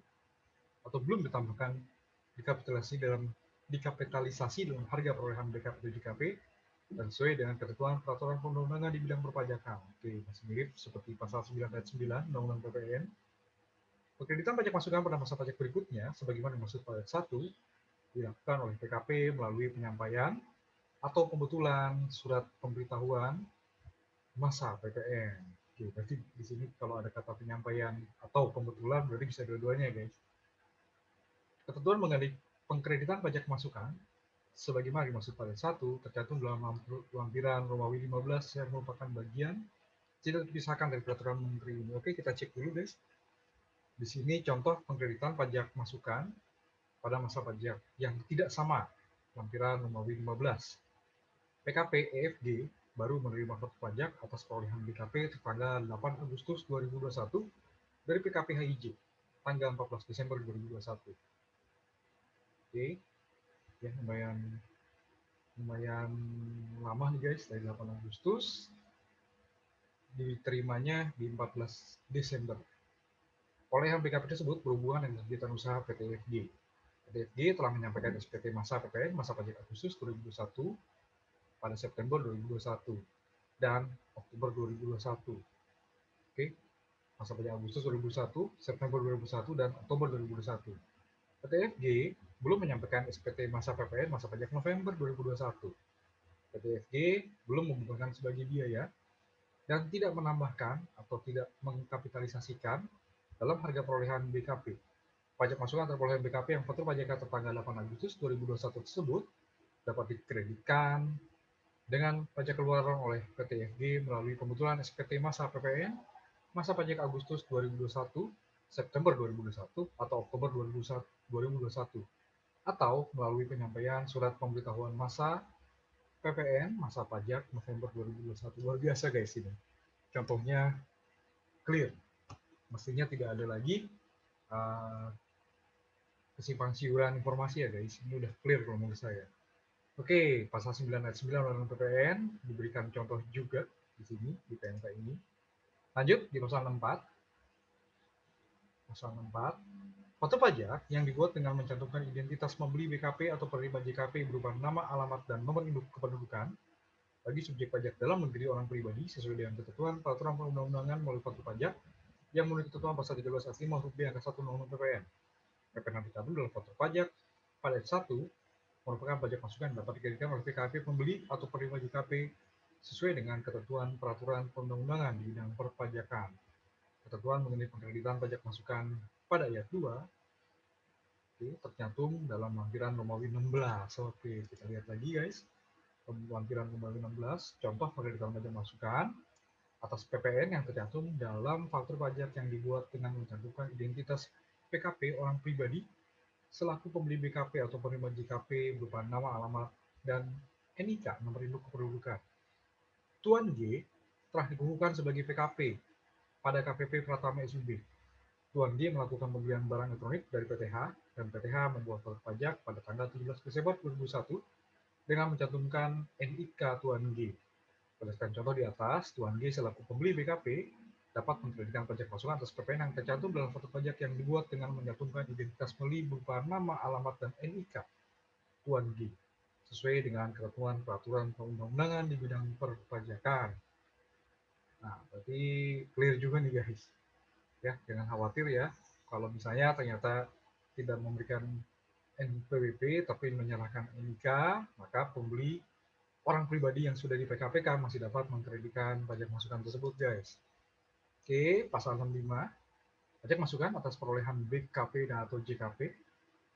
atau belum ditambahkan dikapitalisasi dalam harga perolehan BKP atau JKP dan sesuai dengan ketentuan peraturan perundang-undangan di bidang perpajakan. Oke, masih mirip seperti pasal 9 ayat 9 Undang-Undang PPN. Penkreditan pajak masukan pada masa pajak berikutnya sebagaimana dimaksud pada ayat 1 dilakukan oleh PKP melalui penyampaian atau pembetulan surat pemberitahuan masa PPN. Oke, berarti di sini kalau ada kata penyampaian atau pembetulan berarti bisa dua-duanya guys. Ketentuan mengenai pengkreditan pajak masukan sebagaimana dimaksud pada 1 tercantum dalam lampiran Romawi 15 yang merupakan bagian tidak dipisahkan dari peraturan menteri ini. Oke, kita cek dulu guys. Di sini contoh pengkreditan pajak masukan pada masa pajak yang tidak sama, lampiran Romawi 15. PKP EFG baru menerima faktur pajak atas perolehan BKP tertanggal 8 Agustus 2021 dari PKP HIJ tanggal 14 Desember 2021. Oke, ya lumayan lama nih guys, dari 8 Agustus diterimanya di 14 Desember. Perolehan BKP tersebut berhubungan dengan kegiatan usaha PT FG. PT FG telah menyampaikan SPT masa PPN masa pajak Agustus 2021 pada September 2021 dan Oktober 2021. Oke, masa pajak Agustus 2021, September 2021 dan Oktober 2021. PT FG belum menyampaikan SPT masa PPN masa pajak November 2021. PT FG belum membukukan sebagai biaya dan tidak menambahkan atau tidak mengkapitalisasikan dalam harga perolehan BKP. Pajak masukan atau perolehan BKP yang faktur pajak tertanggal 8 Agustus 2021 tersebut dapat dikreditkan dengan pajak keluaran oleh PT FG melalui pembetulan SPT masa PPN masa pajak Agustus 2021, September 2021, atau Oktober 2021, atau melalui penyampaian surat pemberitahuan masa PPN masa pajak November 2021. Luar biasa guys ini. Contohnya clear. Mestinya tidak ada lagi kesimpang siuran informasi ya guys. Ini udah clear kalau menurut saya. Oke, pasal 9 ayat 9 Undang-Undang PPN diberikan contoh juga di sini di PMK ini. Lanjut di pasal 64. Pasal 64. Faktur pajak yang dibuat dengan mencantumkan identitas pembeli BKP atau penerima JKP berupa nama, alamat, dan nomor induk kependudukan bagi subjek pajak dalam negeri orang pribadi sesuai dengan ketentuan peraturan perundang-undangan melalui faktur pajak yang memenuhi ketentuan pasal 13 ayat 5 huruf B angka 1 Undang-Undang PPN. PPN yang tercantum dalam faktur pajak pada ayat 1 merupakan pajak masukan yang dapat dikreditkan oleh PKP pembeli atau penerima JKP sesuai dengan ketentuan peraturan perundang-undangan di bidang perpajakan. Ketentuan mengenai pengkreditan pajak masukan pada ayat 2 tercantum dalam lampiran Romawi 16. Oke, kita lihat lagi guys. Lampiran Romawi 16, contoh pengkreditan pajak masukan atas PPN yang tercantum dalam faktur pajak yang dibuat dengan mencantumkan identitas PKP orang pribadi selaku pembeli BKP atau penerima JKP berupa nama, alamat, dan NIK, nomor induk kependudukan. Tuan G telah dikukuhkan sebagai PKP pada KPP Pratama SUB. Tuan G melakukan pembelian barang elektronik dari PTH, dan PTH membuat surat pajak pada tanggal 17 Desember 2001 dengan mencantumkan NIK Tuan G. Berdasarkan contoh di atas, Tuan G selaku pembeli BKP dapat mengkreditkan pajak masukan atas PPN yang tercantum dalam faktur pajak yang dibuat dengan mencantumkan identitas pembeli berupa nama, alamat, dan NIK Tuan G sesuai dengan ketentuan peraturan perundang-undangan di bidang perpajakan. Nah, berarti clear juga nih guys. Ya, jangan khawatir ya. Kalau misalnya ternyata tidak memberikan NPWP tapi menyerahkan NIK, maka pembeli orang pribadi yang sudah di PKPK masih dapat mengkreditkan pajak masukan tersebut, guys. Oke, pasal 65, pajak masukan atas perolehan BKP dan atau JKP,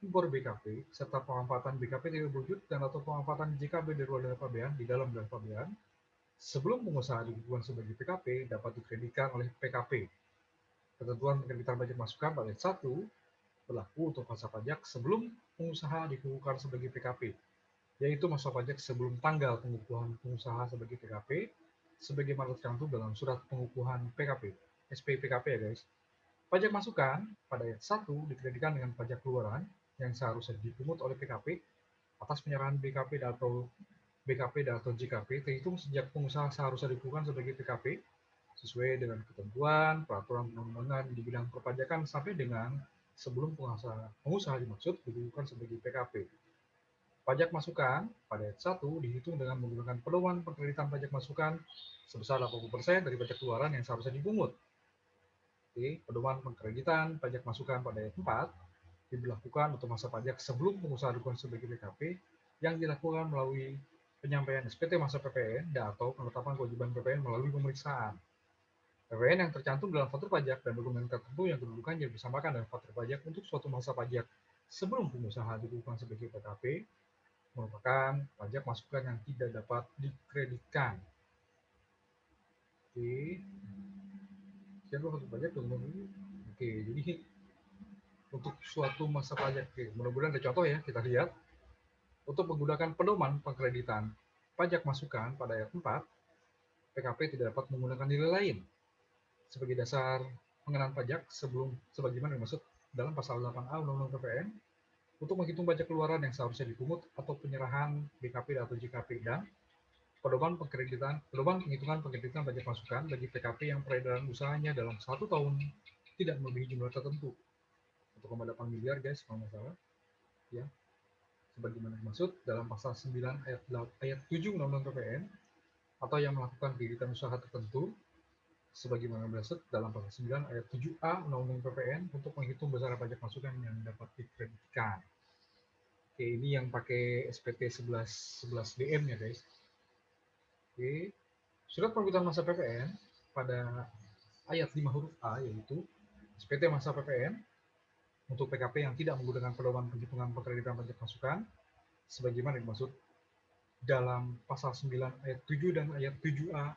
impor BKP, serta pemanfaatan BKP tidak berwujud dan atau pemanfaatan JKP di luar daerah pabean di dalam daerah pabean, sebelum pengusaha dikukuhkan sebagai PKP dapat dikreditkan oleh PKP. Ketentuan penkreditan pajak masukan pada ayat 1 berlaku untuk masa pajak sebelum pengusaha dikukuhkan sebagai PKP, yaitu masa pajak sebelum tanggal pengukuhan pengusaha sebagai PKP, sebagaimana tercantum dalam surat pengukuhan PKP, SPPKP ya guys. Pajak masukan pada ayat 1 dikreditkan dengan pajak keluaran yang seharusnya dipungut oleh PKP atas penyerahan BKP atau JKP terhitung sejak pengusaha seharusnya dikukuhkan sebagai PKP sesuai dengan ketentuan peraturan perundang-undangan di bidang perpajakan sampai dengan sebelum pengusaha dimaksud dikukuhkan sebagai PKP. Pajak masukan pada ayat 1 dihitung dengan menggunakan pedoman pengkreditan pajak masukan sebesar 80% dari pajak keluaran yang seharusnya dipungut. Oke, pedoman pengkreditan pajak masukan pada ayat 4 diberlakukan untuk masa pajak sebelum pengusaha dikukuhkan sebagai PKP yang dilakukan melalui penyampaian SPT masa PPN dan atau penetapan kewajiban PPN melalui pemeriksaan. PPN yang tercantum dalam faktur pajak dan dokumen tertentu yang kedudukannya disamakan dengan faktur pajak untuk suatu masa pajak sebelum pengusaha dikukuhkan sebagai PKP merupakan pajak masukan yang tidak dapat dikreditkan. Oke, siapa faktur pajak teman-teman? Oke, jadi untuk suatu masa pajak, mudah-mudahan ada contoh ya, kita lihat. Untuk menggunakan pedoman pengkreditan pajak masukan pada ayat 4, PKP tidak dapat menggunakan nilai lain sebagai dasar pengenaan pajak sebagaimana dimaksud dalam pasal 8A Undang-Undang PPN untuk menghitung pajak keluaran yang seharusnya dipungut atau penyerahan BKP atau JKP dan pedoman penghitungan pengkreditan pajak masukan bagi PKP yang peredaran usahanya dalam 1 tahun tidak melebihi jumlah tertentu. 1,8 miliar guys, kalau nggak salah. Ya, sebagaimana dimaksud dalam pasal 9 ayat 7 Undang-Undang PPN atau yang melakukan kegiatan usaha tertentu sebagaimana dimaksud dalam pasal 9 ayat 7A Undang-Undang PPN untuk menghitung besaran pajak masukan yang dapat dikreditkan. Oke, ini yang pakai SPT 11 DM ya guys. Oke, surat pemberitahuan masa PPN pada ayat 5 huruf A yaitu SPT masa PPN untuk PKP yang tidak menggunakan pedoman penghitungan pengkreditan pajak masukan sebagaimana dimaksud dalam pasal 9 ayat 7 dan ayat 7A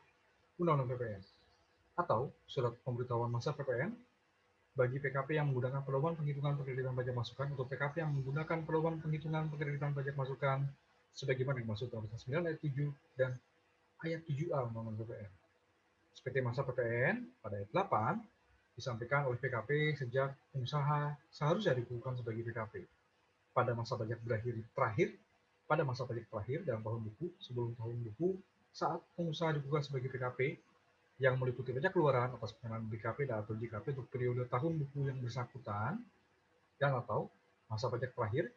Undang-Undang PPN atau surat pemberitahuan masa PPN bagi PKP yang menggunakan pedoman penghitungan pengkreditan pajak masukan untuk PKP yang menggunakan pedoman penghitungan pengkreditan pajak masukan sebagaimana dimaksud dalam pasal 9 ayat 7 dan ayat 7A Undang-Undang PPN. SPT masa PPN pada ayat 8 disampaikan oleh PKP sejak pengusaha seharusnya dikukuhkan sebagai PKP pada masa pajak terakhir dalam tahun buku sebelum tahun buku saat pengusaha dikukuhkan sebagai PKP yang meliputi pajak keluaran atas pengenaan BKP dan atau JKP untuk periode tahun buku yang bersangkutan dan atau masa pajak terakhir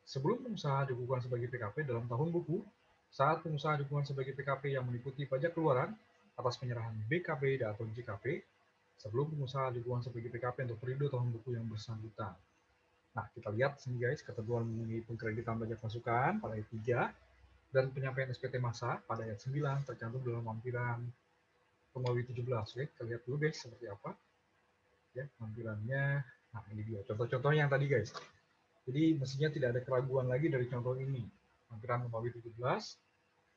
sebelum pengusaha dikukuhkan sebagai PKP dalam tahun buku saat pengusaha dikukuhkan sebagai PKP yang meliputi pajak keluaran atas penyerahan BKP dan atau JKP sebelum pengusaha dikukuhkan sebagai PKP untuk periode tahun buku yang bersangkutan. Nah, kita lihat sini guys, ketentuan mengenai pengkreditan pajak masukan pada ayat 3 dan penyampaian SPT masa pada ayat 9 tercantum dalam lampiran Romawi 17. Oke, kita lihat dulu guys seperti apa. Ya, lampirannya. Nah, ini dia contoh-contohnya yang tadi guys. Jadi mestinya tidak ada keraguan lagi dari contoh ini. Lampiran Romawi 17,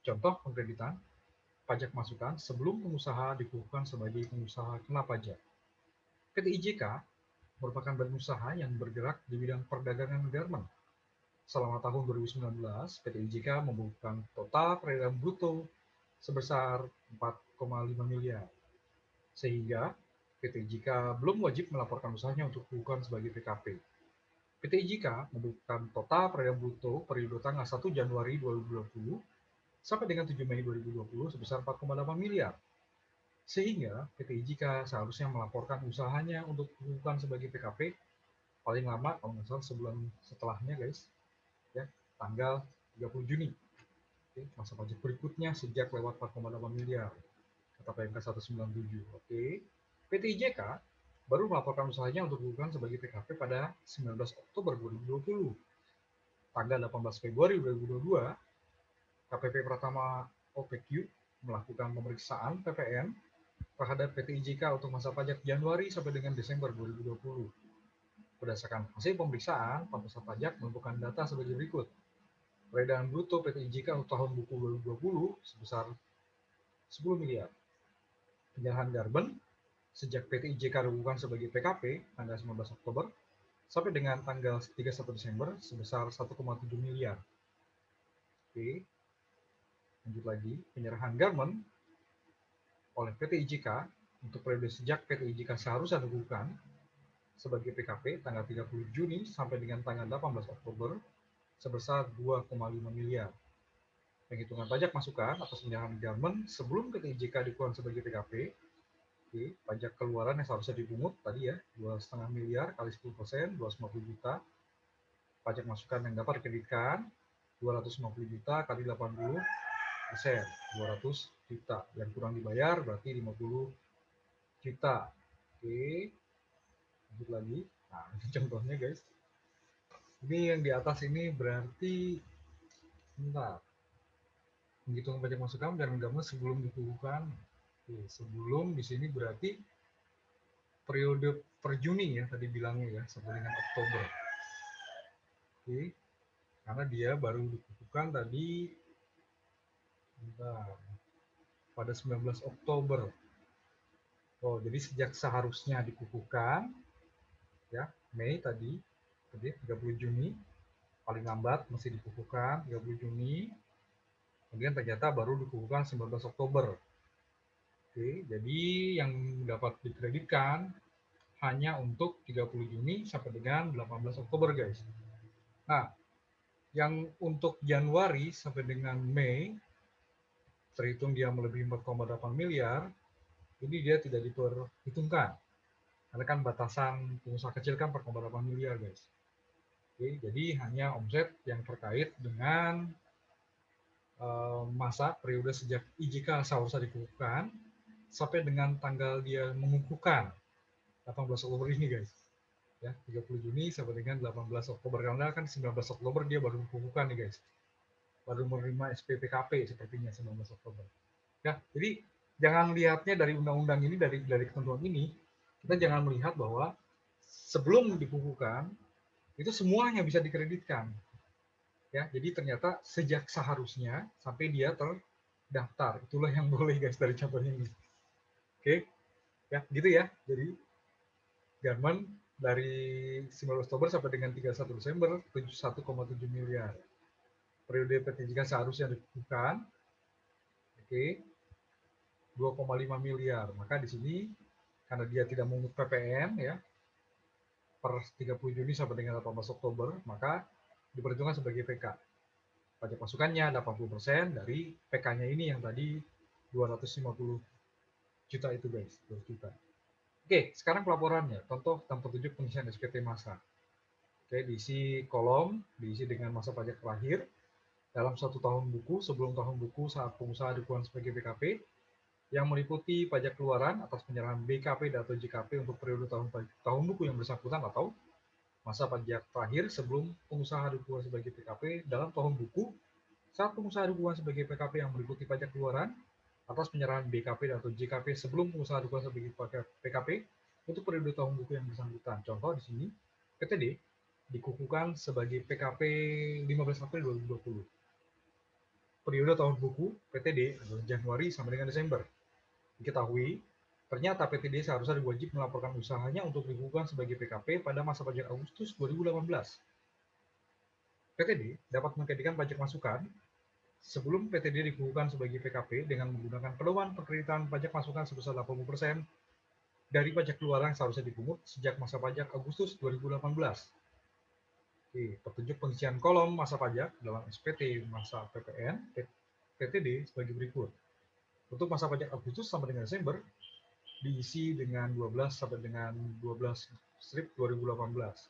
contoh pengkreditan pajak masukan sebelum pengusaha dikukuhkan sebagai pengusaha kena pajak. PT IJK merupakan badan usaha yang bergerak di bidang perdagangan garmen. Selama tahun 2019, PT IJK membukukan total peredaran bruto sebesar 4,5 miliar. Sehingga PT IJK belum wajib melaporkan usahanya untuk bukukan sebagai PKP. PT IJK membukukan total peredaran bruto periode tanggal 1 Januari 2020 sampai dengan 7 Mei 2020 sebesar 4,8 miliar. Sehingga PT IJK seharusnya melaporkan usahanya untuk bukukan sebagai PKP paling lama kalau nggak salah sebulan setelahnya guys, ya, tanggal 30 Juni. Oke, masa pajak berikutnya sejak lewat 4,8 miliar kata PMK 197. Oke, PT IJK baru melaporkan usahanya untuk bukukan sebagai PKP pada 19 Oktober 2020. Tanggal 18 Februari 2022, KPP Pratama OPQ melakukan pemeriksaan PPN terhadap PT IJK untuk masa pajak Januari sampai dengan Desember 2020. Berdasarkan hasil pemeriksaan, Pamsat Pajak menentukan data sebagai berikut. Peredaran bruto PT IJK untuk tahun buku 2020 sebesar 10 miliar. Penyerahan garmen sejak PT IJK dibukukan sebagai PKP tanggal 19 Oktober sampai dengan tanggal 31 Desember sebesar 1,7 miliar. Oke, lanjut lagi. Penyerahan garmen oleh PT IJK untuk periode sejak PT IJK seharusnya dibukukan sebagai PKP tanggal 30 Juni sampai dengan tanggal 18 Oktober sebesar 2,5 miliar. Penghitungan pajak masukan atas penyerahan garmen sebelum PT IJK dikeluarkan sebagai PKP, pajak keluaran yang seharusnya dipungut tadi ya, 2,5 miliar kali 10%, 250 juta. Pajak masukan yang dapat dikreditkan, 250 juta kali 80%, 200 juta. Yang kurang dibayar berarti 50 juta. Oke, lanjut lagi. Nah, ini contohnya guys. Ini yang di atas ini berarti, bentar, menghitung pajak masukan dan garmen sebelum dibukukan. Oke, sebelum di sini berarti periode per Juni ya tadi bilangnya ya sampai dengan Oktober. Oke, karena dia baru dibukukan tadi, bentar, pada 19 Oktober. Oh, jadi sejak seharusnya dikukuhkan ya Mei tadi, 30 Juni paling lambat mesti dikukuhkan 30 Juni. Kemudian ternyata baru dikukuhkan 19 Oktober. Oke, jadi yang dapat dikreditkan hanya untuk 30 Juni sampai dengan 18 Oktober guys. Nah, yang untuk Januari sampai dengan Mei terhitung dia melebihi 4,8 miliar, ini dia tidak diperhitungkan. Karena kan batasan pengusaha kecil kan 4,8 miliar guys. Oke, jadi hanya omset yang terkait dengan masa periode sejak IJK seharusnya dikukuhkan sampai dengan tanggal dia mengukuhkan 18 Oktober ini guys. Ya, 30 Juni sampai dengan 18 Oktober. Karena kan 19 Oktober dia baru dikukuhkan nih guys. Baru menerima SPPKP sepertinya 19 Oktober. Ya, jadi jangan lihatnya dari undang-undang ini, dari ketentuan ini, kita jangan melihat bahwa sebelum dikukuhkan itu semuanya bisa dikreditkan. Ya, jadi ternyata sejak seharusnya sampai dia terdaftar, itulah yang boleh guys dari contohnya ini. Oke, ya gitu ya. Jadi garmen dari 19 Oktober sampai dengan 31 Desember 1,7 miliar. Periode PT IJK seharusnya dikukuhkan, oke, 2,5 miliar. Maka di sini karena dia tidak mengungut PPN ya per 30 Juni sampai dengan 18 Oktober, maka diperhitungkan sebagai PK. Pajak masukannya 80% dari PK-nya ini yang tadi 250 juta itu guys, 2 juta. Oke, sekarang pelaporannya. Contoh dan petunjuk pengisian SPT masa. Oke, diisi kolom, diisi dengan masa pajak terakhir dalam 1 tahun buku sebelum tahun buku saat pengusaha dikukuhkan sebagai BKP yang meliputi pajak keluaran atas penyerahan BKP atau JKP untuk periode tahun buku yang bersangkutan atau masa pajak terakhir sebelum pengusaha dikukuhkan sebagai PKP dalam tahun buku saat pengusaha dikukuhkan sebagai PKP yang meliputi pajak keluaran atas penyerahan BKP atau JKP sebelum pengusaha dikukuhkan sebagai PKP untuk periode tahun buku yang bersangkutan. Contoh di sini PTD dikukuhkan sebagai PKP 15 April 2020. Periode tahun buku PTD adalah Januari sampai dengan Desember. Diketahui Ternyata PTD seharusnya wajib melaporkan usahanya untuk dikukuhkan sebagai PKP pada masa pajak Agustus 2018. PTD dapat mengkredikan pajak masukan sebelum PTD dikukuhkan sebagai PKP dengan menggunakan pedoman penkreditan pajak masukan sebesar 80% dari pajak keluaran yang seharusnya dipungut sejak masa pajak Agustus 2018. Oke, petunjuk pengisian kolom masa pajak dalam SPT masa PPN PTD sebagai berikut. Untuk masa pajak Agustus sampai dengan Desember diisi dengan 12 sampai dengan 12/2018.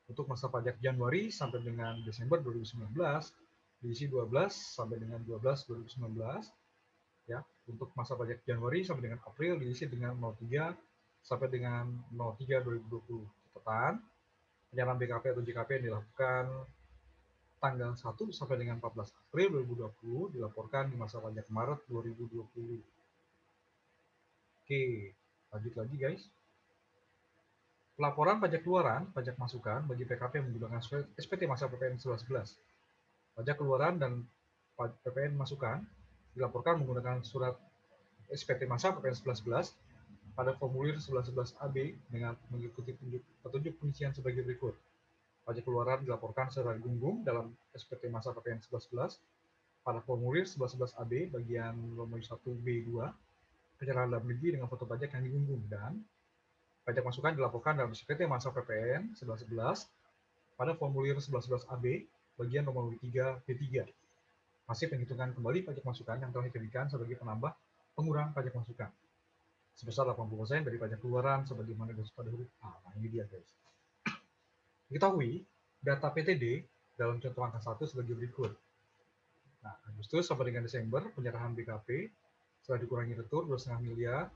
Untuk masa pajak Januari sampai dengan Desember 2019 diisi 12 sampai dengan 12/2019. Ya, untuk masa pajak Januari sampai dengan April diisi dengan 03 sampai dengan 03/2020. Catatan, penyerahan BKP atau JKP yang dilakukan tanggal 1 sampai dengan 14 April 2020 dilaporkan di masa pajak Maret 2020. Oke, lanjut lagi guys. Pelaporan pajak keluaran, pajak masukan bagi PKP menggunakan SPT masa PPN 1111. Pajak keluaran dan PPN masukan dilaporkan menggunakan surat SPT masa PPN 1111 pada formulir 1111 AB dengan mengikuti petunjuk pengisian sebagai berikut. Pajak keluaran dilaporkan secara gunggung dalam SPT masa PPN 1111 pada formulir 1111 AB bagian nomor 1B2 penyerahan dalam negeri dengan foto pajak yang digunggung, dan pajak masukan dilaporkan dalam SPT masa PPN 1111 pada formulir 1111 AB bagian nomor 3 B3 hasil penghitungan kembali pajak masukan yang telah dikreditkan sebagai penambah pengurang pajak masukan sebesar 80% dari pajak keluaran sebagaimana dimaksud pada huruf A. Nah, ini dia guys. Diketahui data PTD dalam contoh angka 1 sebagai berikut. Nah, Agustus sampai dengan Desember penyerahan BKP setelah dikurangi retur 2,5 miliar,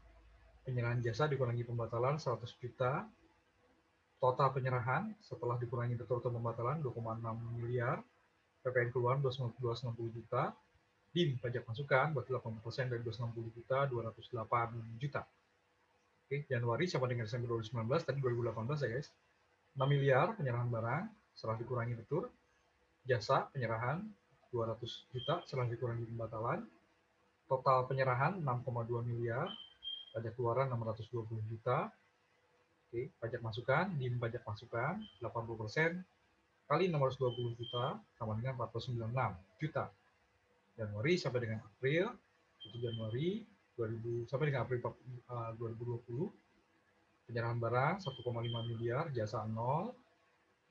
penyerahan jasa dikurangi pembatalan 100 juta, total penyerahan setelah dikurangi retur atau pembatalan 2,6 miliar, PPN keluaran 260 juta, DIM pajak masukan berarti 80% dari 260 juta 208 juta. Oke, Januari sampai dengan Desember 2019 tadi 2018 ya guys. 6 miliar penyerahan barang setelah dikurangi retur, jasa penyerahan 200 juta setelah dikurangi pembatalan, total penyerahan 6,2 miliar, pajak keluaran 620 juta. Oke, pajak masukan, DIM pajak masukan 80% kali 620 juta sama dengan 496 juta. Januari sampai dengan April, itu Januari 2000 sampai dengan April 2020, penyerahan barang 1,5 miliar, jasa 0.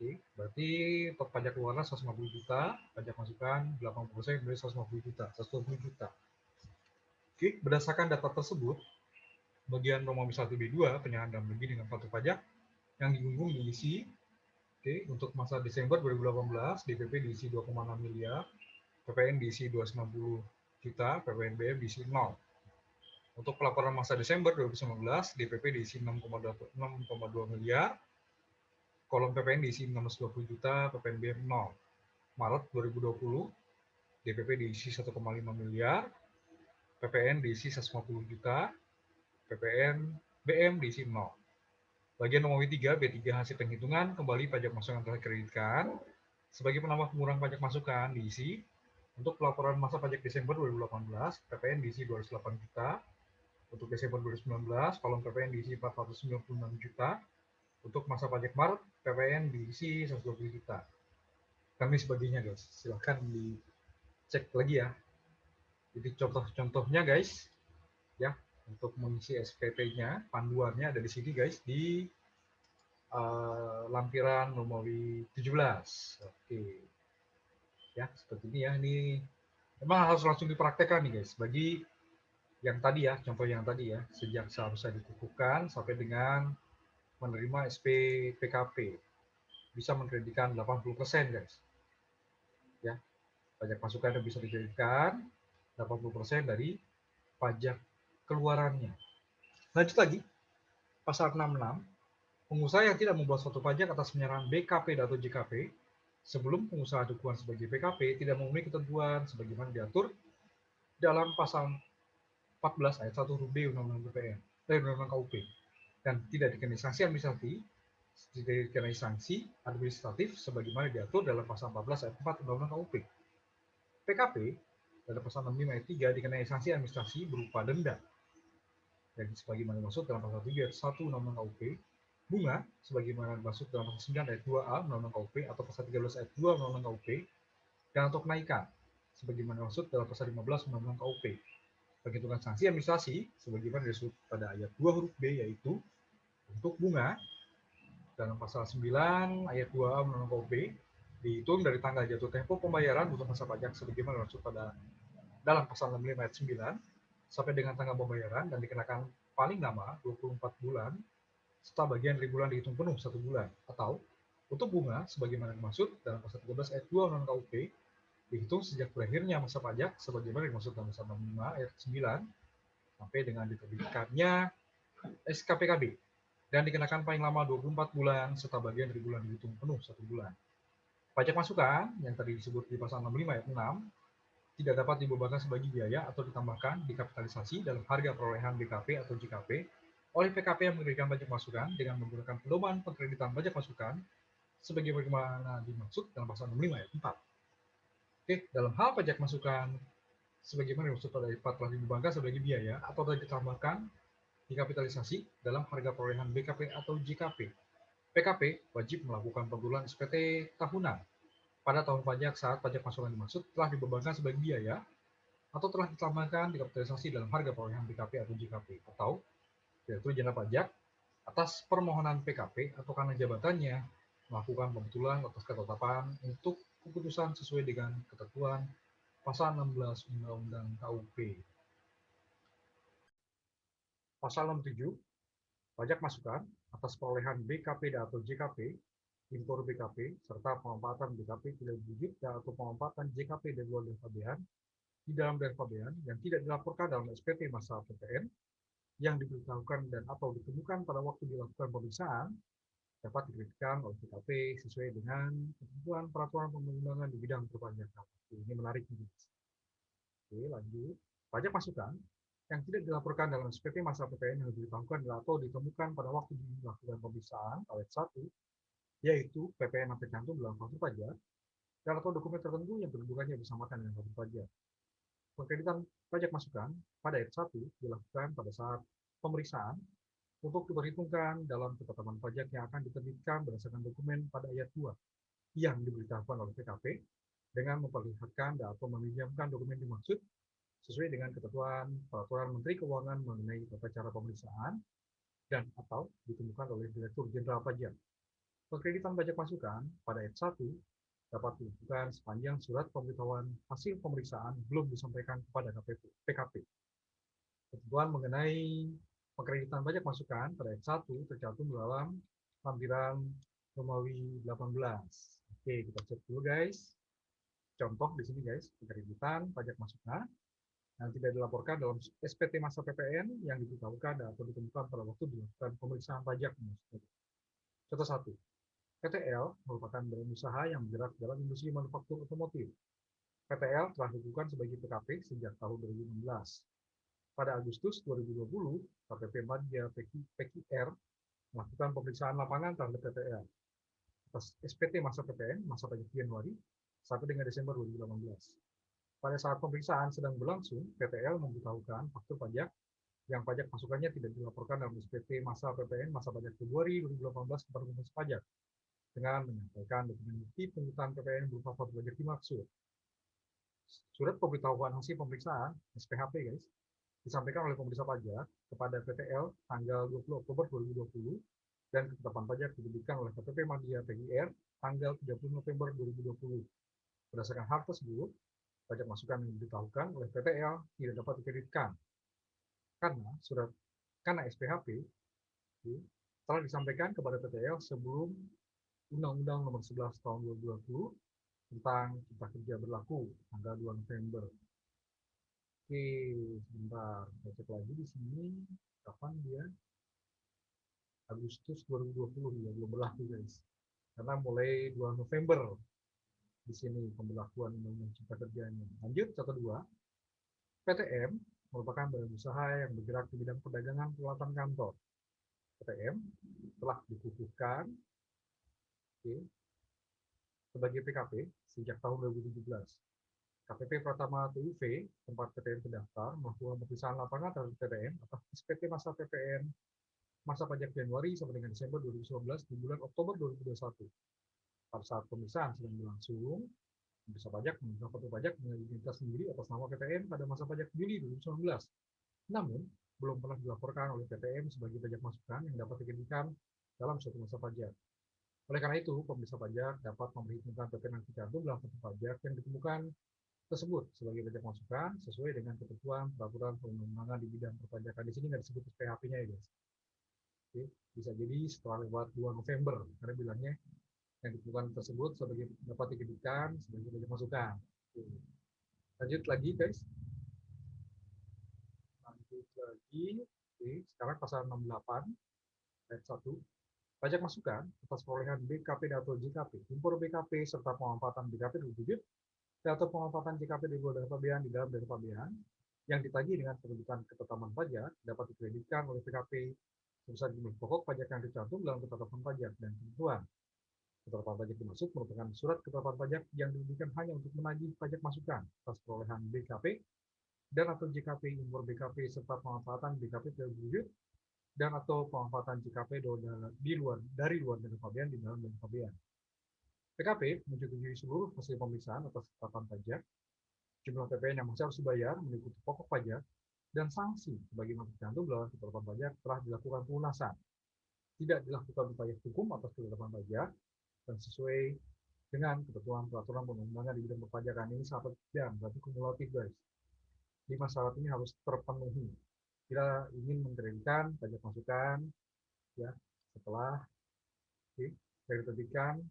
Oke, berarti pajak keluaran 150 juta, pajak masukan 80% dari 150 juta, 120 juta. Oke, berdasarkan data tersebut, bagian nomor 1B2 penyerahan dalam negeri dengan faktur pajak yang digunggung diisi. Oke, untuk masa Desember 2018 DPP diisi 2,6 miliar, PPN diisi 290 juta, PPNBM diisi 0. Untuk pelaporan masa Desember 2019 DPP diisi 6,2 miliar, kolom PPN diisi 620 juta, PPNBM 0. Maret 2020 DPP diisi 1,5 miliar, PPN diisi 150 juta, PPN BM diisi 0. Bagian nomor B3 hasil penghitungan kembali pajak masukan yang telah dikreditkan sebagai penambah pengurang pajak masukan diisi. Untuk pelaporan masa pajak Desember 2018 PPN diisi 208 juta, untuk Desember 2019 kolom PPN diisi 496 juta, untuk masa pajak Maret PPN diisi 120 juta. Kami sebagainya guys, silahkan dicek lagi ya. Jadi contoh-contohnya guys ya, untuk mengisi SPT-nya, panduannya ada di sini guys, di lampiran nomor 17. Oke. Ya, seperti ini ya. Ini memang harus langsung dipraktekkan nih guys. Bagi yang tadi ya, contoh yang tadi ya, sejak seharusnya dikukuhkan sampai dengan menerima SP PKP. Bisa mengkreditkan 80% guys. Ya, pajak masukan yang bisa dikreditkan 80% dari pajak keluarannya. Lanjut lagi, pasal 66, pengusaha yang tidak membuat suatu pajak atas penyerahan BKP atau JKP sebelum pengusaha dikukuhkan sebagai PKP tidak memenuhi ketentuan sebagaimana diatur dalam pasal 14 ayat 1 huruf B Undang-Undang PPN dari Undang-Undang KUP dan tidak dikenai sanksi administratif sebagaimana diatur dalam pasal 14 ayat 4 Undang-Undang KUP. PKP dalam pasal 65 ayat 3 dikenai sanksi administrasi berupa denda. dan sebagaimana dimaksud dalam pasal 7 ayat 1 Undang-Undang KUP, bunga sebagaimana dimaksud dalam pasal 9 ayat 2A Undang-Undang KUP atau pasal 13 ayat 2 Undang-Undang KUP, dan untuk kenaikan sebagaimana dimaksud dalam pasal 15 Undang-Undang KUP. Penghitungan sanksi administrasi sebagaimana disebut pada ayat 2 huruf B, yaitu untuk bunga dalam pasal 9 ayat 2 Undang-Undang KUP dihitung dari tanggal jatuh tempo pembayaran untuk masa pajak sebagaimana dimaksud pada dalam pasal 65 ayat 9 sampai dengan tanggal pembayaran dan dikenakan paling lama 24 bulan serta bagian dari bulan dihitung penuh 1 bulan, atau untuk bunga sebagaimana dimaksud dalam pasal 13 ayat 2 Undang-Undang KUP dihitung sejak berakhirnya masa pajak sebagaimana dimaksud dalam pasal 65 ayat 9 sampai dengan diterbitkannya SKPKB dan dikenakan paling lama 24 bulan serta bagian dari bulan dihitung penuh 1 bulan. Pajak masukan yang tadi disebut di pasal 65 ayat 6 tidak dapat dibebankan sebagai biaya atau ditambahkan dikapitalisasi dalam harga perolehan BKP atau JKP oleh PKP yang memberikan pajak masukan dengan menggunakan pedoman pengkreditan pajak masukan sebagaimana dimaksud dalam pasal 65 ayat 4. Oke, dalam hal pajak masukan sebagaimana dimaksud pada ayat 4 telah dibebankan sebagai biaya atau ditambahkan dikapitalisasi dalam harga perolehan BKP atau JKP. PKP wajib melakukan pembetulan SPT tahunan pada tahun pajak saat pajak masukan dimaksud telah dibebankan sebagai biaya atau telah ditambahkan dikapitalisasi dalam harga perolehan BKP atau JKP, atau Direktur Jenderal Pajak atas permohonan PKP atau karena jabatannya melakukan pembetulan atas ketetapan untuk keputusan sesuai dengan ketentuan pasal 16 Undang-Undang KUP. Pasal 67, pajak masukan atas perolehan BKP atau JKP, impor BKP, serta pemanfaatan BKP tidak wujud atau pemanfaatan JKP dari luar daerah pabean di dalam daerah pabean yang tidak dilaporkan dalam SPT masa PPN yang diberitahukan dan atau ditemukan pada waktu dilakukan pemeriksaan dapat dikreditkan oleh PKP sesuai dengan ketentuan peraturan perundang-undangan di bidang perpajakan. Ini menarik. Oke, lanjut. Pajak masukan yang tidak dilaporkan dalam SPT masa PPN yang diberitahukan atau ditemukan pada waktu dilakukan pemeriksaan ayat 1, yaitu PPN yang tercantum dalam faktur pajak dan atau dokumen tertentu yang kedudukannya bersamakan dengan faktur pajak. Pengkreditan pajak masukan pada ayat 1 dilakukan pada saat pemeriksaan untuk diperhitungkan dalam ketetapan pajak yang akan diterbitkan berdasarkan dokumen pada ayat 2 yang diberitahukan oleh PKP dengan memperlihatkan atau meminjamkan dokumen dimaksud sesuai dengan ketentuan peraturan Menteri Keuangan mengenai tata cara pemeriksaan dan atau ditemukan oleh Direktur Jenderal Pajak. Pengkreditan pajak masukan pada ayat 1 dapat dilakukan sepanjang surat pemberitahuan hasil pemeriksaan belum disampaikan kepada PKP. Ketentuan mengenai pengkreditan pajak masukan pada ayat 1 tercantum dalam lampiran Romawi 18. Oke, kita cek dulu guys. Contoh di sini guys, pengkreditan pajak masukan yang tidak dilaporkan dalam SPT masa PPN yang diberitahukan atau ditemukan pada waktu dilakukan pemeriksaan pajak. Contoh 1. PTL merupakan badan usaha yang bergerak dalam industri manufaktur otomotif. PTL telah ditentukan sebagai PKP sejak tahun 2016. Pada Agustus 2020, KPP Madya PQR melakukan pemeriksaan lapangan terhadap PTL atas SPT masa PPN masa pajak Januari sampai dengan Desember 2018. Pada saat pemeriksaan sedang berlangsung, PTL memberitahukan faktur pajak yang pajak masukannya tidak dilaporkan dalam SPT masa PPN masa pajak Februari 2018 kepada petugas pajak dengan menyampaikan dokumen bukti penghutang PPN berupa faktur pajak dimaksud. Surat pemberitahuan hasil pemeriksaan SPHP guys disampaikan oleh pemeriksa pajak kepada PTL tanggal 20 Oktober 2020 dan ketetapan pajak diterbitkan oleh KPP Madya PGR tanggal 30 November 2020. Berdasarkan hal tersebut, pajak masukan yang diberitahukan oleh PTL tidak dapat dikreditkan karena SPHP telah disampaikan kepada PTL sebelum Undang-Undang Nomor 11 Tahun 2020 tentang Cipta Kerja berlaku tanggal 2 November. Oke, sebentar. Saya cek lagi di sini kapan dia? Agustus 2020 ya, belum berlaku guys. Karena mulai 2 November di sini pemberlakuan Undang-Undang Cipta Kerjanya. Lanjut, contoh 2. PTM merupakan badan usaha yang bergerak di bidang perdagangan peralatan kantor. PTM telah dikukuhkan sebagai PKP sejak tahun 2017. KPP Pratama TUV, tempat PTN terdaftar, melakukan pemeriksaan lapangan terhadap PTN atas SPT masa PPN masa pajak Januari sampai dengan Desember 2019 di bulan Oktober 2021. Pada saat pemeriksaan sedang berlangsung, pemeriksa pajak meminta foto pajak dengan identitas sendiri atas nama PTN pada masa pajak Juli 2019. Namun, belum pernah dilaporkan oleh PTN sebagai pajak masukan yang dapat dikenakan dalam suatu masa pajak. Oleh karena itu, pemeriksa pajak dapat memperhitungkan PPN yang tercantum dalam foto pajak yang ditemukan tersebut sebagai pajak masukan sesuai dengan ketentuan peraturan perundang-undangan di bidang perpajakan. Di sini nggak disebut PHP-nya ya guys. Oke, bisa jadi setelah lewat 2 November karena bilangnya yang ditentukan tersebut sebagai dapat dikenakan sebagai pajak masukan. Oke. Lanjut lagi guys. Lanjut lagi. Oke, sekarang pasal 68 ayat 1. Pajak masukan atas perolehan BKP atau JKP, impor BKP serta pemanfaatan BKP berwujud atau pemanfaatan JKP di luar dana pabean di dalam dana pabean yang ditagih dengan penuntutan ketetapan pajak dapat dikreditkan oleh PKP sebesar jumlah pokok pajak yang tercantum dalam ketetapan pajak dan ketentuan. Ketetapan pajak dimaksud merupakan surat ketetapan pajak yang diberikan hanya untuk menagih pajak masukan atas perolehan BKP dan atau JKP impor BKP serta pemanfaatan BKP berwujud dan atau pemanfaatan JKP dari luar dana pabean di dalam dana pabean. PKP menyetujui seluruh hasil pemeriksaan atas ketetapan pajak, jumlah PPN yang masih harus dibayar meliputi pokok pajak, dan sanksi sebagaimana tercantum dalam ketetapan pajak telah dilakukan pelunasan. Tidak dilakukan upaya hukum atas ketetapan pajak dan sesuai dengan ketentuan peraturan perundang-undangan di bidang perpajakan. Ini sangat dan berarti kumulatif guys. 5 syarat ini harus terpenuhi. Kita ingin mengkreditkan pajak masukan ya setelah diterbitkan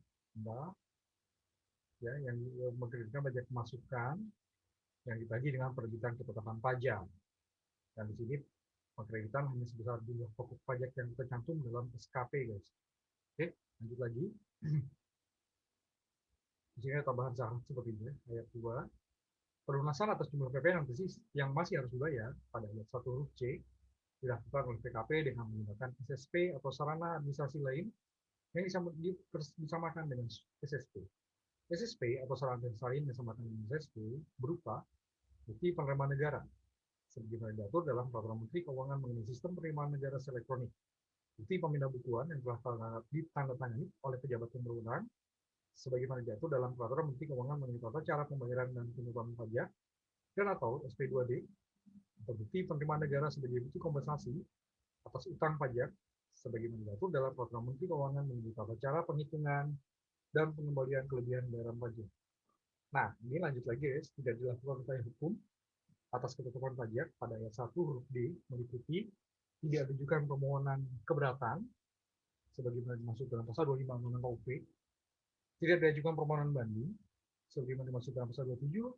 ya yang mengkreditkan pajak masukan yang ditagih dengan penerbitan ketetapan pajak. Dan di sini pengkreditan hanya sebesar jumlah pokok pajak yang tercantum dalam SKP guys. Oke, lanjut lagi. Di sini ada tambahan syarat seperti ini, ayat 2. Pelunasan atas jumlah PPN yang masih harus dibayar pada ayat 1 huruf C dilakukan oleh PKP dengan menggunakan SSP atau sarana administrasi lain yang disamakan dengan SSP. SSP atau sarana administrasi lain yang disamakan dengan SSP berupa bukti penerimaan negara sebagaimana diatur dalam Peraturan Menteri Keuangan mengenai sistem penerimaan negara elektronik, bukti pemindahan yang telah ditandatangani oleh pejabat yang berwenang sebagaimana diatur dalam Peraturan Menteri Keuangan mengenai tata cara pembayaran dan penyumbatan pajak, dan atau SP2D, atau bukti penerimaan negara sebagai bukti kompensasi atas utang pajak, sebagaimana diatur dalam Peraturan Menteri Keuangan mengenai tata cara penghitungan dan pengembalian kelebihan bayaran pajak. Nah, ini lanjut lagi guys, tidak dilakukan upaya hukum atas ketetapan pajak pada ayat 1 huruf D meliputi tidak diajukan permohonan keberatan sebagaimana dimaksud dalam pasal 25 Undang-Undang KUP, tidak diajukan permohonan banding sebagaimana dimaksud dalam pasal 27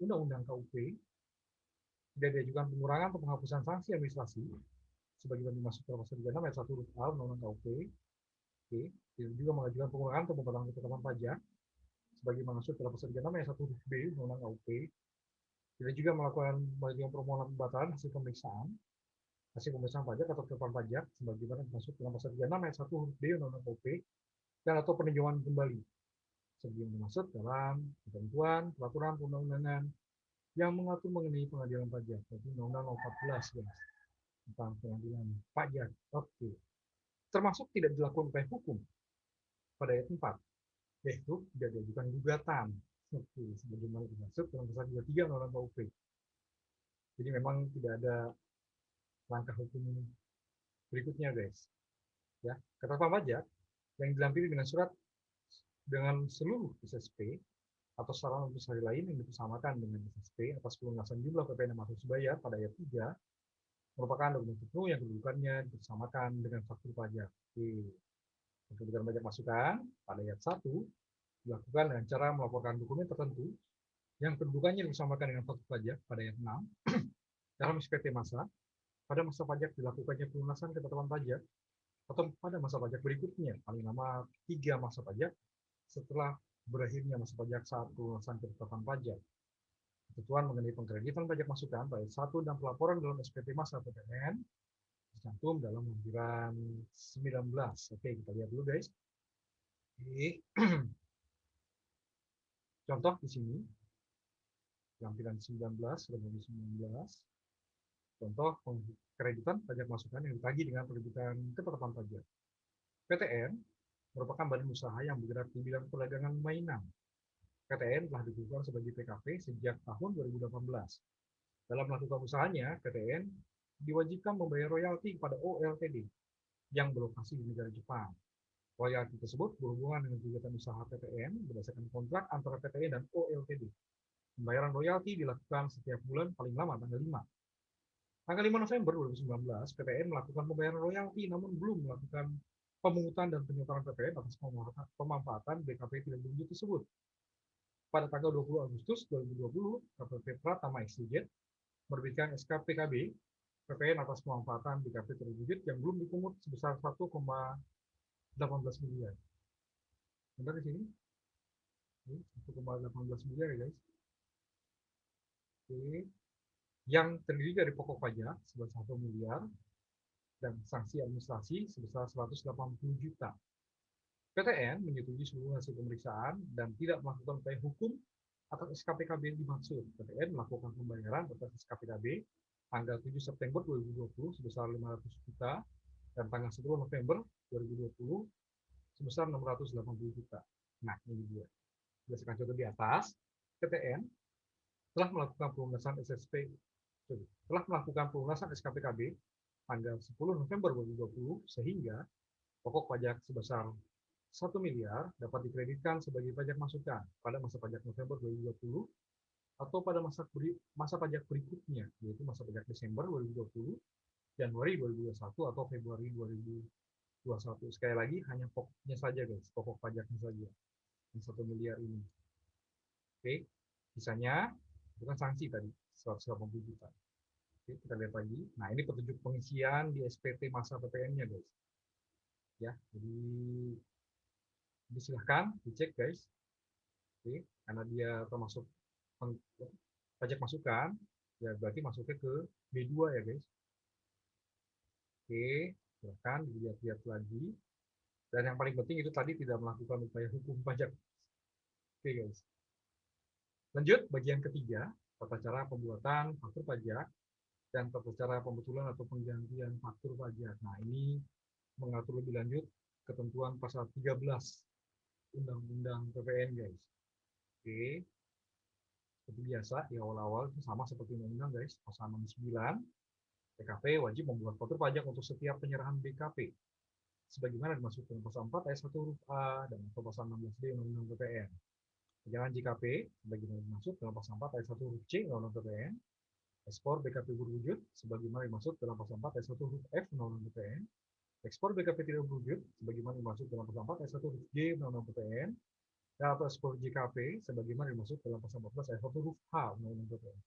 Undang-Undang KUP, tidak diajukan pengurangan atau penghapusan sanksi administrasi sebagaimana dimaksud dalam pasal 36 ayat 1 huruf A Undang-Undang KUP. Oke, tidak juga mengajukan pengurangan atau pembayaran ketetapan pajak sebagaimana dimaksud dalam pasal 36 ayat 1 huruf B Undang-Undang KUP. Tidak juga melakukan permohonan pembatalan hasil pemeriksaan pajak atau ketetapan pajak sebagaimana dimaksud dalam pasal 36 ayat 1 huruf B Undang-Undang KUP dan atau peninjauan kembali sebagaimana dimaksud dalam ketentuan peraturan perundang-undangan yang mengatur mengenai pengadilan pajak, yaitu Undang-Undang Nomor 14 guys, tentang pengadilan pajak. Oke. Termasuk tidak dilakukan upaya hukum pada ayat 4, yaitu tidak diajukan gugatan. Oke, sebagaimana dimaksud dalam pasal 23 Undang-Undang KUP. Jadi memang tidak ada langkah hukum berikutnya guys. Ya, ketetapan pajak yang dilampiri dengan surat dengan seluruh SSP atau sarana administrasi lain yang dipersamakan dengan SSP atas pelunasan jumlah PPN yang harus dibayar pada ayat 3 merupakan dokumen penuh yang kedudukannya dipersamakan dengan faktur pajak. Kedudukan pajak masukan pada ayat 1 dilakukan dengan cara melaporkan dokumen tertentu yang kedudukannya dipersamakan dengan faktur pajak pada ayat 6 dalam SPT masa pada masa pajak dilakukannya pelunasan ketetapan pajak atau pada masa pajak berikutnya paling lama 3 masa pajak setelah berakhirnya masa pajak saat pelunasan ketetapan pajak. Ketentuan mengenai pengkreditan pajak masukan pada 1 dan pelaporan dalam SPT masa PPN tercantum dalam lembaran 19. Oke, kita lihat dulu guys. Oke. Contoh di sini Lampiran 19, 2019. Contoh kreditan pajak masukan yang ditagih dengan penerbitan ketetapan pajak. PTN merupakan badan usaha yang bergerak di bidang perdagangan mainan. PTN telah dikukuhkan sebagai PKP sejak tahun 2018. Dalam melakukan usahanya, PTN diwajibkan membayar royalti kepada OLTD yang berlokasi di negara Jepang. Royalti tersebut berhubungan dengan kegiatan usaha PTN berdasarkan kontrak antara PTN dan OLTD. Pembayaran royalti dilakukan setiap bulan paling lama tanggal 5. Tanggal 5 November 2019, PTN melakukan pembayaran royalti namun belum melakukan pemungutan dan penyetoraan PTN atas pemanfaatan BKP tidak berwujud tersebut. Pada tanggal 20 Agustus 2020, KPP Pratama XYZ menerbitkan SK PKB PPN atas pemanfaatan BKP tidak berwujud yang belum dipungut sebesar 1,18 miliar. Benar di sini? 1,18 miliar ya guys. Oke. Yang terdiri dari pokok pajak sebesar 1 miliar dan sanksi administrasi sebesar 180 juta. PTN menyetujui seluruh hasil pemeriksaan dan tidak melakukan upaya hukum atas SKPKB yang dimaksud. PTN melakukan pembayaran atas SKPKB tanggal 7 September 2020 sebesar 500 juta dan tanggal 10 November 2020 sebesar 680 juta. Nah, ini dia. Berdasarkan contoh di atas, PTN telah melakukan pelunasan SKPKB tanggal 10 November 2020 sehingga pokok pajak sebesar 1 miliar dapat dikreditkan sebagai pajak masukan pada masa pajak November 2020 atau pada masa pajak berikutnya, yaitu masa pajak Desember 2020, Januari 2021, atau Februari 2021. Sekali lagi, hanya pokoknya saja guys, pokok pajaknya saja. Yang 1 miliar ini. Oke, sisanya bukan sanksi tadi, 180 juta. Oke, kita lihat lagi. Nah, ini petunjuk pengisian di SPT masa PPN-nya guys. Ya, jadi silahkan dicek guys. Oke, karena dia termasuk pajak masukan, ya berarti masuknya ke B2 ya guys. Oke, silahkan dilihat-lihat lagi. Dan yang paling penting itu tadi tidak melakukan upaya hukum pajak. Oke guys. Lanjut, bagian ketiga, tata cara pembuatan faktur pajak dan tata cara pembetulan atau penggantian faktur pajak. Nah, ini mengatur lebih lanjut ketentuan pasal 13 Undang-Undang PPN, guys. Oke. Seperti biasa, di awal-awal sama seperti undang-undang, guys. Pasal 69, PKP wajib membuat faktur pajak untuk setiap penyerahan BKP. Sebagaimana dimaksud dalam pasal 4 ayat 1 huruf A dan pasal 16D Undang-Undang PPN. Penyerahan JKP, sebagaimana dimaksud dalam pasal 4 ayat 1 huruf C Undang-Undang PPN. Ekspor BKP berwujud, sebagaimana dimaksud dalam pasal 4 ayat 1 huruf F Undang-Undang PPN. Ekspor BKP tidak berwujud, sebagaimana dimaksud dalam pasal 4 ayat 1 huruf G Undang-Undang PPN. Dan atau ekspor JKP, sebagaimana dimaksud dalam pasal 14 ayat 1 huruf H Undang-Undang PPN.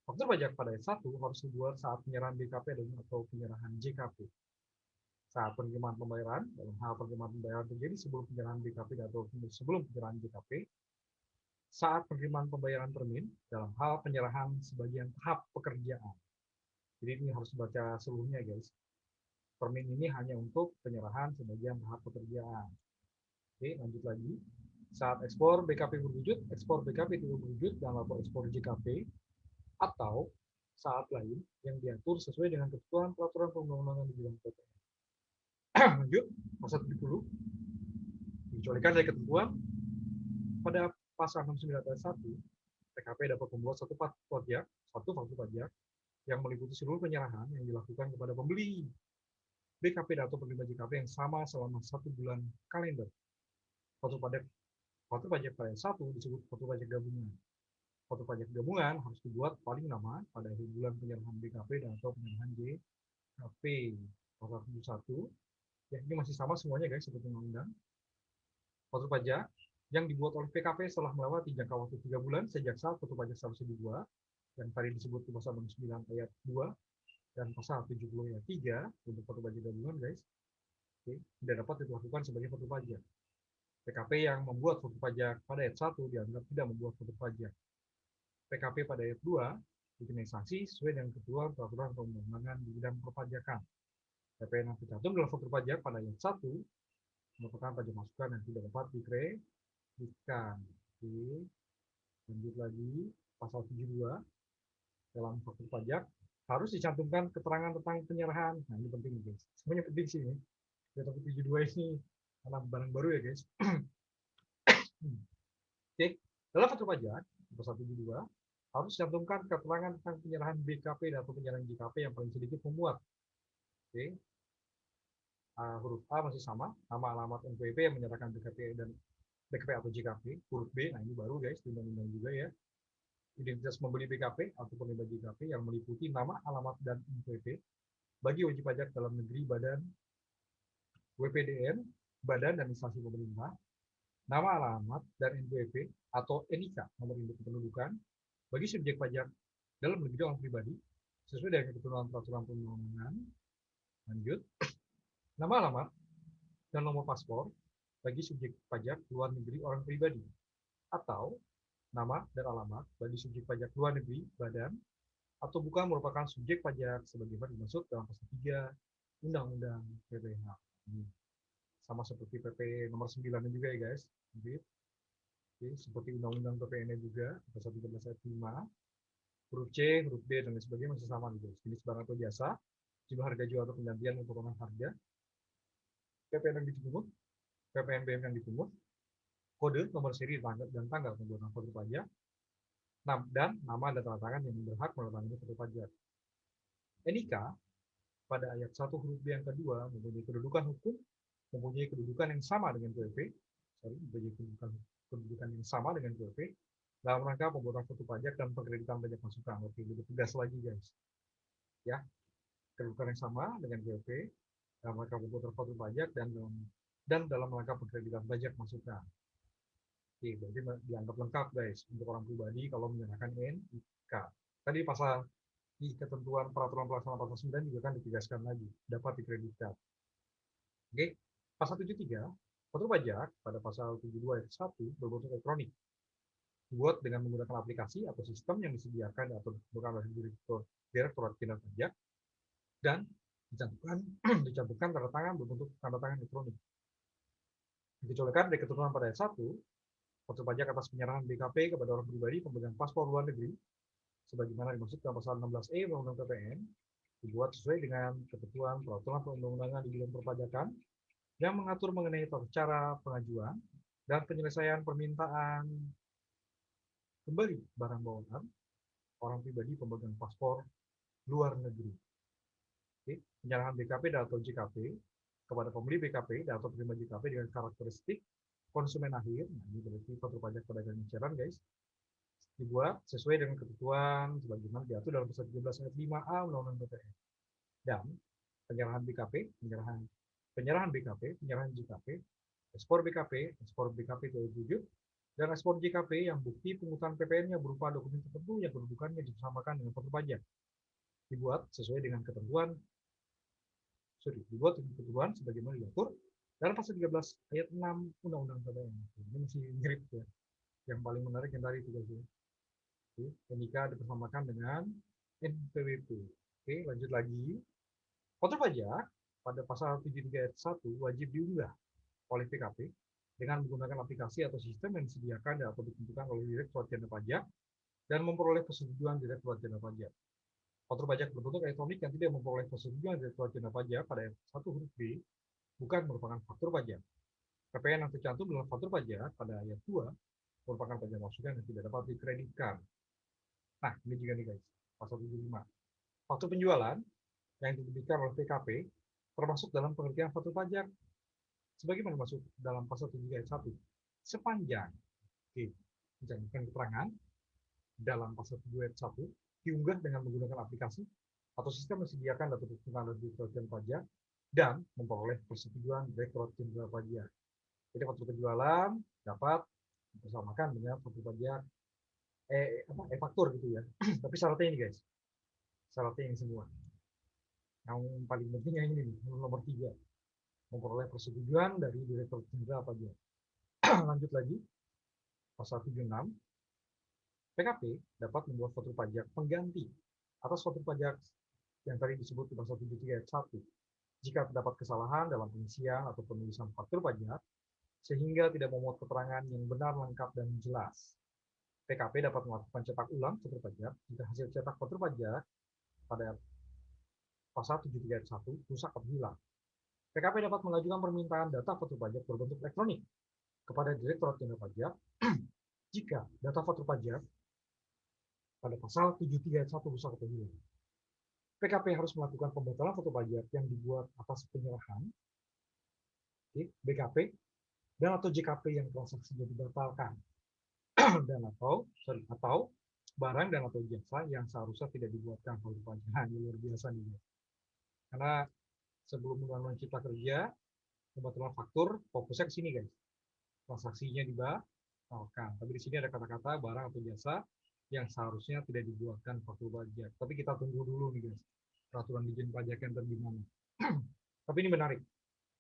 Faktur pajak pada ayat 1 harus dibuat saat penyerahan BKP atau penyerahan JKP. Saat penerimaan pembayaran, dalam hal penerimaan pembayaran terjadi sebelum penyerahan BKP atau sebelum penyerahan JKP. Saat penerimaan pembayaran termin, dalam hal penyerahan sebagian tahap pekerjaan. Jadi ini harus dibaca seluruhnya guys. Termin ini hanya untuk penyerahan sebagian tahap pekerjaan. Oke, lanjut lagi. Saat ekspor BKP berwujud, ekspor BKP tidak berwujud dalam lapor ekspor JKP, atau saat lain yang diatur sesuai dengan ketentuan peraturan perundang-undangan di bidang PPN. Lanjut, pasal 70. Dikecualikan dari ketentuan pada pasal 69 ayat 1, PKP dapat membuat satu faktur pajak yang meliputi seluruh penyerahan yang dilakukan kepada pembeli BKP atau penerima JKP yang sama selama 1 bulan kalender. Faktur pajak pada 1 disebut faktur pajak gabungan. Faktur pajak gabungan harus dibuat paling lama pada akhir bulan penyerahan BKP dan atau penyerahan JKP. Pasal 71, ya ini masih sama semuanya guys seperti undang-undang. Faktur pajak yang dibuat oleh PKP setelah melewati jangka waktu 3 bulan sejak saat faktur pajak seharusnya dibuat, yang tadi disebut di pasal 69 ayat 2 dan pasal 70 ayat 3 untuk faktur pajak gabungan guys. Oke, tidak dapat dilakukan sebagai faktur pajak. PKP yang membuat faktur pajak pada ayat 1 dianggap tidak membuat faktur pajak. PKP pada ayat 2 dikenai sanksi sesuai dengan ketentuan peraturan perundang-undangan di bidang perpajakan. PPN yang tercantum dalam faktur pajak pada ayat 1 merupakan pajak masukan yang tidak dapat dikreditkan. Oke, lanjut lagi. pasal 72 dalam faktur pajak harus dicantumkan keterangan tentang penyerahan. Nah, ini penting guys. Semuanya penting sih ini. Faktur 72 ini karena barang baru ya guys. Oke, dalam faktur pajak pasal 72 harus dicantumkan keterangan tentang penyerahan BKP atau penyerahan JKP yang paling sedikit memuat. Oke, huruf A masih sama, nama alamat NPWP yang menyerahkan BKP dan BKP atau JKP. Huruf B, nah ini baru guys, di undang-undang juga ya. Identitas pembeli BKP atau penerima JKP yang meliputi nama, alamat, dan NPWP bagi wajib pajak dalam negeri, badan, WPDN, badan dan instansi pemerintah, nama, alamat, dan NPWP atau NIK, nomor induk kependudukan, bagi subjek pajak dalam negeri orang pribadi, sesuai dengan ketentuan peraturan perundang-undangan. Lanjut, nama, alamat, dan nomor paspor bagi subjek pajak luar negeri orang pribadi, atau nama dan alamat bagi subjek pajak luar negeri, badan, atau bukan merupakan subjek pajak sebagaimana dimaksud dalam pasal 3 Undang-Undang PPH. Sama seperti PP nomor 9 juga ya guys. Oke, seperti Undang-Undang PPN juga, pasal 13 ayat 5, huruf C, huruf D, dan lain sebagainya masih sama nih guys. Jenis barang atau jasa, jumlah harga jual atau penggantian potongan harga, PPN yang dipungut, PPNBM yang dipungut, kode, nomor seri, dan tanggal pembuatan faktur pajak, dan nama dan tanda tangan yang berhak menandatangani faktur pajak. NIK pada ayat 1 huruf B yang kedua mempunyai kedudukan hukum, mempunyai kedudukan yang sama dengan PWP, mempunyai kedudukan yang sama dengan PWP dalam rangka pembuatan faktur pajak dan pengreditan pajak masukan. Oke, lebih tegas lagi guys. Ya, kedudukan yang sama dengan PWP dalam rangka pembuatan faktur pajak dan dalam rangka pengreditan pajak masukan. Oke, berarti dianggap lengkap guys untuk orang pribadi kalau menyerahkan NIK. Tadi pasal di ketentuan peraturan pelaksana pasal 9 juga kan ditegaskan lagi, dapat dikreditkan. Oke, pasal 73, faktur pajak pada pasal 72 ayat 1 berbentuk elektronik. Dibuat dengan menggunakan aplikasi atau sistem yang disediakan atau ditentukan oleh Direktorat Jenderal Pajak dan dicantumkan tanda tangan berbentuk tanda tangan elektronik. Dikecualikan dari ketentuan pada ayat 1, faktur pajak atas penyerahan BKP kepada orang pribadi pemegang paspor luar negeri sebagaimana dimaksud dalam pasal 16E Undang-Undang PPN dibuat sesuai dengan ketentuan peraturan perundang-undangan di bidang perpajakan yang mengatur mengenai tata cara pengajuan dan penyelesaian permintaan kembali barang bawaan orang pribadi pemegang paspor luar negeri. Oke. Penyerahan BKP atau JKP kepada pembeli BKP atau penerima JKP dengan karakteristik konsumen akhir, nah ini berarti faktur pajak pedagang eceran guys, dibuat sesuai dengan ketentuan sebagaimana diatur dalam pasal 13 ayat 5A Undang-Undang PPN. Dan penyerahan BKP, penyerahan JKP, ekspor BKP wujud, dan ekspor JKP yang bukti pungutan PPN-nya berupa dokumen tertentu yang kedudukannya disamakan dengan faktur pajak. Dibuat sesuai dengan ketentuan sebagaimana diatur dalam pasal 13 ayat 6 Undang-Undang PPN. Ini masih mirip ya. Yang paling menarik yang tadi itu guys. NIK dipersamakan dengan NPWP. Oke, lanjut lagi. Faktur pajak pada pasal 73 ayat 1 wajib diunggah oleh PKP dengan menggunakan aplikasi atau sistem yang disediakan atau ditentukan oleh Direktorat Jenderal Pajak dan memperoleh persetujuan Direktorat Jenderal Pajak. Faktur pajak berbentuk elektronik yang tidak memperoleh persetujuan Direktorat Jenderal Pajak pada ayat 1 huruf B bukan merupakan faktur pajak. PPN yang tercantum dalam faktur pajak pada ayat 2 merupakan pajak masukan yang tidak dapat dikreditkan. Nah, ini juga nih guys, pasal 75. Faktur penjualan yang diterbitkan oleh PKP termasuk dalam pengertian faktur pajak sebagaimana masuk dalam pasal 7 ayat 1 sepanjang mencantumkan keterangan dalam pasal 7 ayat 1 diunggah dengan menggunakan aplikasi atau sistem yang disediakan atau ditentukan oleh Direktorat Pajak dan memperoleh persetujuan Direktorat Jenderal Pajak. Jadi faktur penjualan dapat dipersamakan dengan faktur pajak faktur gitu ya. Tapi syaratnya ini guys, syaratnya ini semua. Yang paling pentingnya ini nih, nomor 3, memperoleh persetujuan dari Direktorat Jenderal Pajak. Lanjut lagi, pasal 76, PKP dapat membuat faktur pajak pengganti atas faktur pajak yang tadi disebut di pasal 73 ayat 1 jika terdapat kesalahan dalam pengisian atau penulisan faktur pajak sehingga tidak memuat keterangan yang benar, lengkap, dan jelas. PKP dapat melakukan cetak ulang faktur pajak jika hasil cetak faktur pajak pada pasal 73 ayat 1 rusak atau hilang. PKP dapat mengajukan permintaan data faktur pajak berbentuk elektronik kepada Direktorat Jenderal Pajak jika data faktur pajak pada pasal 73 ayat 1 rusak atau hilang. PKP harus melakukan pembatalan faktur pajak yang dibuat atas penyerahan BKP dan atau JKP yang transaksinya dibatalkan dan atau barang dan atau jasa yang seharusnya tidak dibuatkan faktur pajak. Ini luar biasa nih. Karena sebelum Undang-Undang Cipta Kerja, pembatalan faktur fokusnya ke sini guys. Transaksinya dibatalkan. Tapi di sini ada kata-kata barang atau jasa yang seharusnya tidak dibuatkan faktur pajak. Tapi kita tunggu dulu nih guys. Peraturan Dijen Pajak yang tergimana. Tapi ini menarik.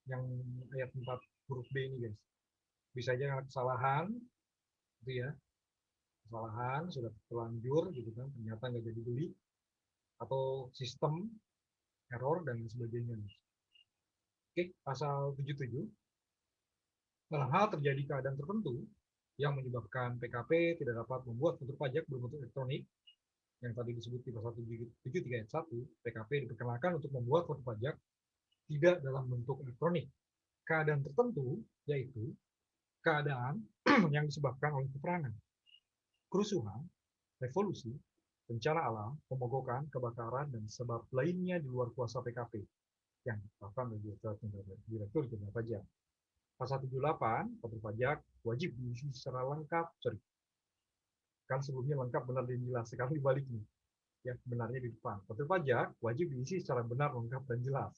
Yang ayat 4 huruf B ini guys. Bisa aja karena kesalahan, gitu ya. Kesalahan, sudah terlanjur, gitu kan. Ternyata nggak jadi beli. Atau sistem, error, dan sebagainya. Oke, pasal 77. Dalam hal terjadi keadaan tertentu yang menyebabkan PKP tidak dapat membuat faktur pajak berbentuk elektronik, yang tadi disebut di pasal 73 ayat 1, PKP diperkenankan untuk membuat faktur pajak tidak dalam bentuk elektronik. Keadaan tertentu yaitu keadaan yang disebabkan oleh peperangan, kerusuhan, revolusi, bencana alam, pemogokan, kebakaran, dan sebab lainnya di luar kuasa PKP yang ditetapkan oleh Direktur Jenderal Pajak. Pasal 78, faktur pajak wajib diisi secara lengkap. Kan sebelumnya lengkap, benar, dan jelas. Sekarang dibalik nih. Ya, benarnya di depan. Faktur pajak wajib diisi secara benar, lengkap, dan jelas.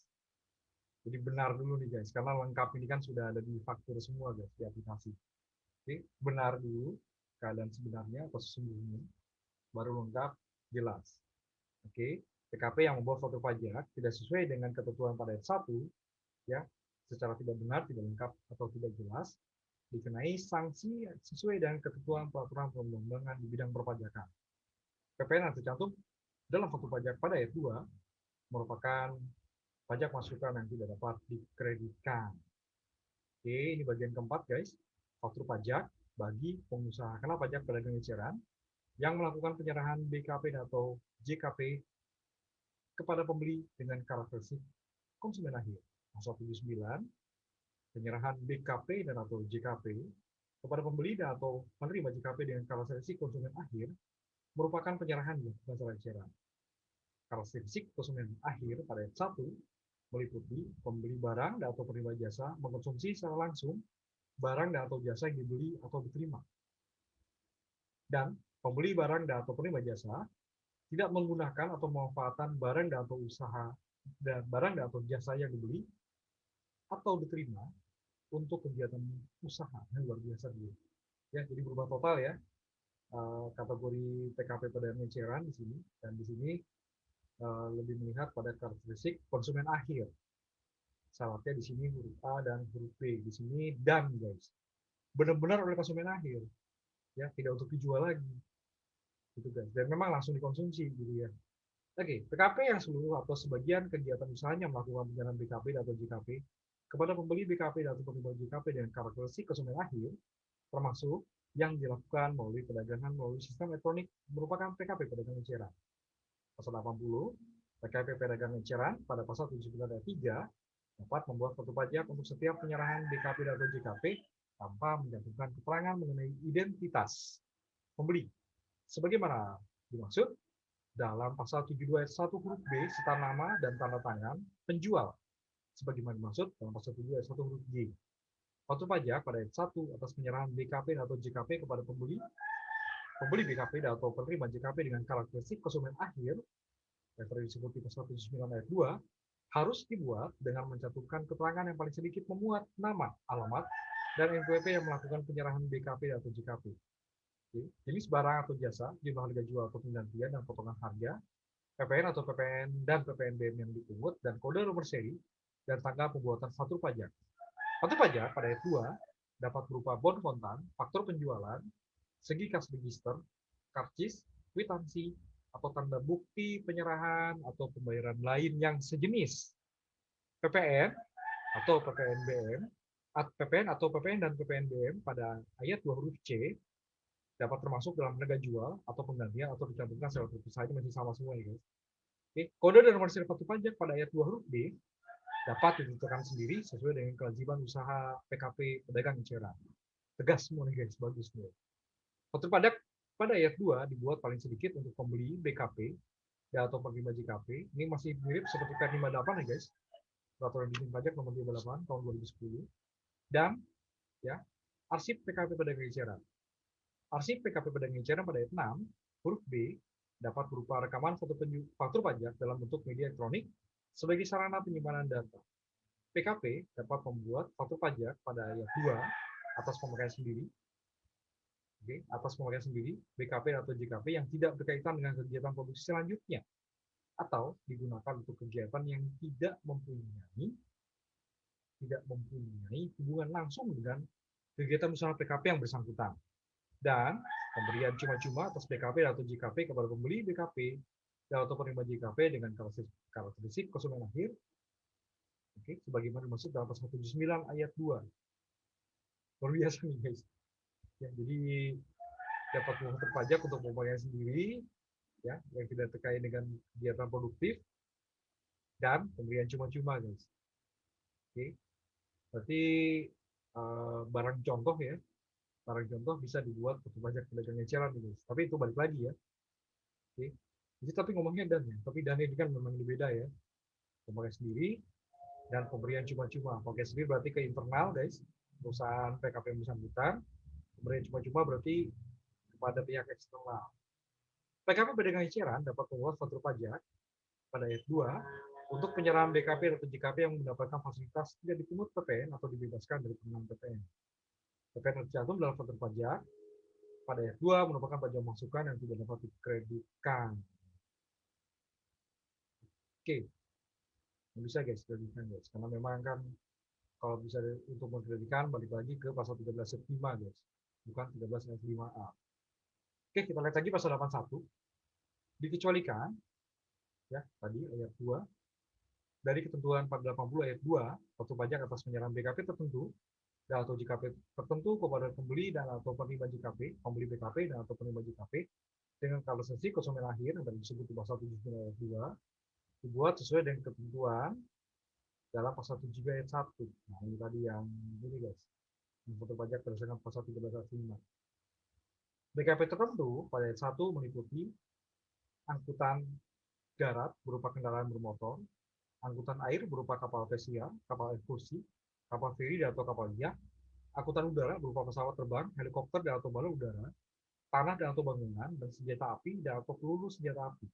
Jadi benar dulu nih guys, karena lengkap ini kan sudah ada di faktur semua guys, di aplikasi. Oke, benar dulu, keadaan sebenarnya atau sesungguhnya, baru lengkap, jelas. Oke, PKP yang membuat faktur pajak tidak sesuai dengan ketentuan pada ayat 1, ya, secara tidak benar, tidak lengkap, atau tidak jelas, dikenai sanksi sesuai dengan ketentuan peraturan perundang-undangan di bidang perpajakan. PPN yang tercantum dalam faktur pajak pada ayat 2 merupakan pajak masukan yang tidak dapat dikreditkan. Oke, ini bagian keempat guys. Faktur pajak bagi pengusaha kena pajak pedagang eceran yang melakukan penyerahan BKP atau JKP kepada pembeli dengan karakteristik konsumen akhir. Pasal 79, penyerahan BKP dan atau JKP kepada pembeli dan atau penerima JKP dengan karakteristik konsumen akhir merupakan penyerahan yang dilakukan secara eceran. Karakteristik konsumen akhir pada ayat 1 meliputi pembeli barang dan atau penerima jasa mengkonsumsi secara langsung barang dan atau jasa yang dibeli atau diterima. Dan pembeli barang dan atau penerima jasa tidak menggunakan atau memanfaatkan barang dan atau usaha dan barang dan atau jasa yang dibeli atau diterima untuk kegiatan usaha. Yang luar biasa dulu. Ya, jadi berubah total ya. Kategori PKP pada eceran di sini, dan di sini lebih melihat pada karakteristik konsumen akhir. Syaratnya di sini huruf A dan huruf B. Di sini dan guys. Benar-benar oleh konsumen akhir. Ya, tidak untuk dijual lagi. Gitu guys. Dan memang langsung dikonsumsi gitu ya. Oke, PKP yang seluruh atau sebagian kegiatan usahanya melakukan penyerahan BKP atau JKP kepada pembeli BKP atau penerima JKP dengan karakteristik konsumen akhir, termasuk yang dilakukan melalui perdagangan melalui sistem elektronik merupakan PKP pedagang eceran. Pasal 80, PKP pedagang eceran pada pasal 79 ayat 3 dapat membuat faktur pajak untuk setiap penyerahan BKP atau JKP tanpa mencantumkan keterangan mengenai identitas pembeli. Sebagaimana dimaksud dalam pasal 72 ayat 1 huruf B serta nama dan tanda tangan penjual. Sebagaimana dimaksud dalam pasal 72 ayat 1 huruf G. Faktur pajak pada ayat 1 atas penyerahan BKP atau JKP kepada pembeli BKP atau penerima JKP dengan karakteristik konsumen akhir yang tadi disebut di pasal 79 ayat 2 harus dibuat dengan mencantumkan keterangan yang paling sedikit memuat nama, alamat, dan NPWP yang melakukan penyerahan BKP atau JKP. Jenis barang atau jasa, jumlah harga jual atau penggantian dan potongan harga, PPN atau PPN dan PPNBM yang dipungut, dan kode nomor seri dan tanggal pembuatan faktur pajak. Faktur pajak pada ayat 2 dapat berupa bon kontan, faktur penjualan, segi kas register, karcis, kwitansi, atau tanda bukti penyerahan atau pembayaran lain yang sejenis. PPN atau PPNBM, PPN atau PPN dan PPNBM pada ayat 2 huruf C dapat termasuk dalam harga jual atau penggantian atau dicantumkan secara terpisah. Itu masih sama semua ya guys. Oke, kode dan nomor serial kartu pajak pada ayat 2 huruf B dapat ditentukan sendiri sesuai dengan kewajiban usaha PKP pedagang eceran. Tegas semua nih guys, bagus semua. Faktur pajak pada ayat 2 dibuat paling sedikit untuk pembeli BKP dan atau penerima JKP. Ini masih mirip seperti P58 ya guys. Peraturan Dirjen Pajak nomor 38 tahun 2010. Dan ya, arsip PKP pedagang eceran. Arsip PKP pedagang eceran pada ayat 6 huruf B dapat berupa rekaman foto faktur pajak dalam bentuk media elektronik sebagai sarana penyimpanan data. PKP dapat membuat faktur pajak pada ayat 2 atas pemakaian sendiri, atas pemakaian sendiri, BKP atau JKP yang tidak berkaitan dengan kegiatan produksi selanjutnya, atau digunakan untuk kegiatan yang tidak mempunyai hubungan langsung dengan kegiatan usaha PKP yang bersangkutan. Dan pemberian cuma-cuma atas BKP atau JKP kepada pembeli BKP atau penerima JKP dengan karakteristik konsumen akhir, sebagaimana dimaksud dalam pasal 179 ayat 2. Luar biasa nih guys. Ya, jadi dapat faktur pajak untuk pembayaran sendiri, ya, yang tidak terkait dengan kegiatan produktif, dan pemberian cuma-cuma guys. Oke, berarti barang contoh ya, barang contoh bisa dibuat faktur pajak pedagang eceran guys. Tapi itu balik lagi ya. Oke. Jadi tapi ngomongnya dan ya, tapi dan ini kan memang beda ya. Pemakai sendiri dan pemberian cuma-cuma. Pakai sendiri berarti ke internal guys, perusahaan PKP yang bersangkutan. Pemberian cuma-cuma berarti kepada pihak eksternal. PKP pedagang eceran dapat membuat faktur pajak pada ayat 2 untuk penyerahan BKP atau JKP yang mendapatkan fasilitas tidak dipungut PPN atau dibebaskan dari pengenaan PPN. PPN tercantum dalam faktur pajak pada ayat 2 merupakan pajak masukan yang tidak dapat dikreditkan. Oke, bisa guys, kreditkan guys, karena memang kan kalau bisa untuk mengkreditkan balik lagi ke pasal 13 ayat 5 guys, bukan 13 ayat 5A. Oke, kita lihat lagi pasal 81. Dikecualikan ya tadi ayat 2 dari ketentuan 480 ayat 2 faktur pajak atas penyerahan BKP tertentu dan atau JKP tertentu kepada pembeli dan atau penerima JKP, pembeli BKP dan atau penerima JKP dengan kalkulasi konsumen akhir yang tadi disebut di pasal 79 ayat 2 dibuat sesuai dengan ketentuan dalam pasal 7 ayat 1. Nah, ini tadi yang ini guys. Faktur pajak berdasarkan pasal 13 ayat 5. BKP tertentu pada ayat 1 meliputi angkutan darat berupa kendaraan bermotor, angkutan air berupa kapal pesiar, kapal ekskursi, kapal feri atau kapal yak, angkutan udara berupa pesawat terbang, helikopter dan atau balon udara, tanah dan atau bangunan, dan senjata api dan atau peluru senjata api.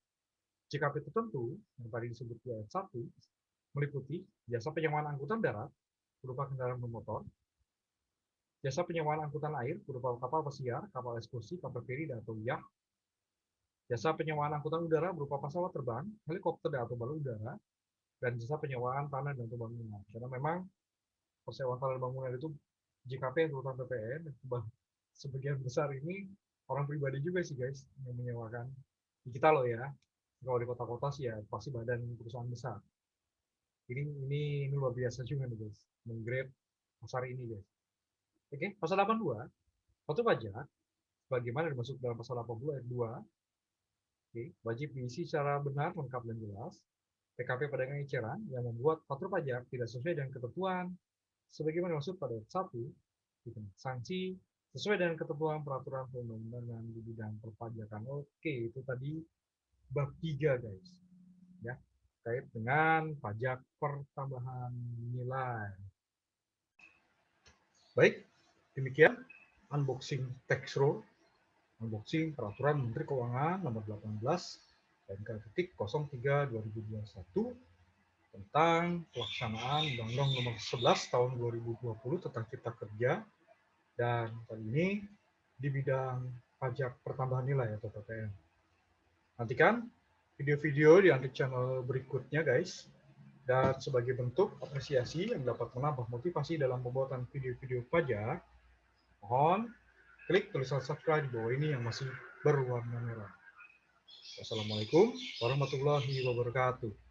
JKP tertentu yang tadi disebut di ayat 1 meliputi jasa penyewaan angkutan darat berupa kendaraan bermotor, jasa penyewaan angkutan air berupa kapal pesiar, kapal ekskursi, kapal feri dan atau yak, jasa penyewaan angkutan udara berupa pesawat terbang, helikopter dan atau balon udara, dan jasa penyewaan tanah dan bangunan. Karena memang persewaan tanah dan bangunan itu JKP yang terutama PPN, sebagian besar ini orang pribadi juga sih guys yang menyewakan. Kita loh ya, kalau di kota-kota sih ya pasti badan perusahaan besar. Ini luar biasa juga nih guys, menggrab pasar ini guys. Oke, pasal 82, faktur pajak, bagaimana dimaksud dalam pasal 80 ayat 2, wajib diisi secara benar, lengkap, dan jelas. PKP pedagang eceran yang membuat faktur pajak tidak sesuai dengan ketentuan sebagaimana dimaksud pada ayat 1, sanksi sesuai dengan ketentuan peraturan perundang-undangan di bidang perpajakan. Oke, itu tadi bab 3 guys. Ya, terkait dengan pajak pertambahan nilai. Baik, demikian unboxing tax rule, unboxing peraturan Menteri Keuangan nomor 18 PMK.03/2021 tentang pelaksanaan Undang-Undang nomor 11 tahun 2020 tentang Cipta Kerja, dan kali ini di bidang pajak pertambahan nilai atau PPN. Nantikan video-video di Antik Channel berikutnya guys, dan sebagai bentuk apresiasi yang dapat menambah motivasi dalam pembuatan video-video pajak, mohon klik tulisan subscribe di bawah ini yang masih berwarna merah. Wassalamualaikum warahmatullahi wabarakatuh.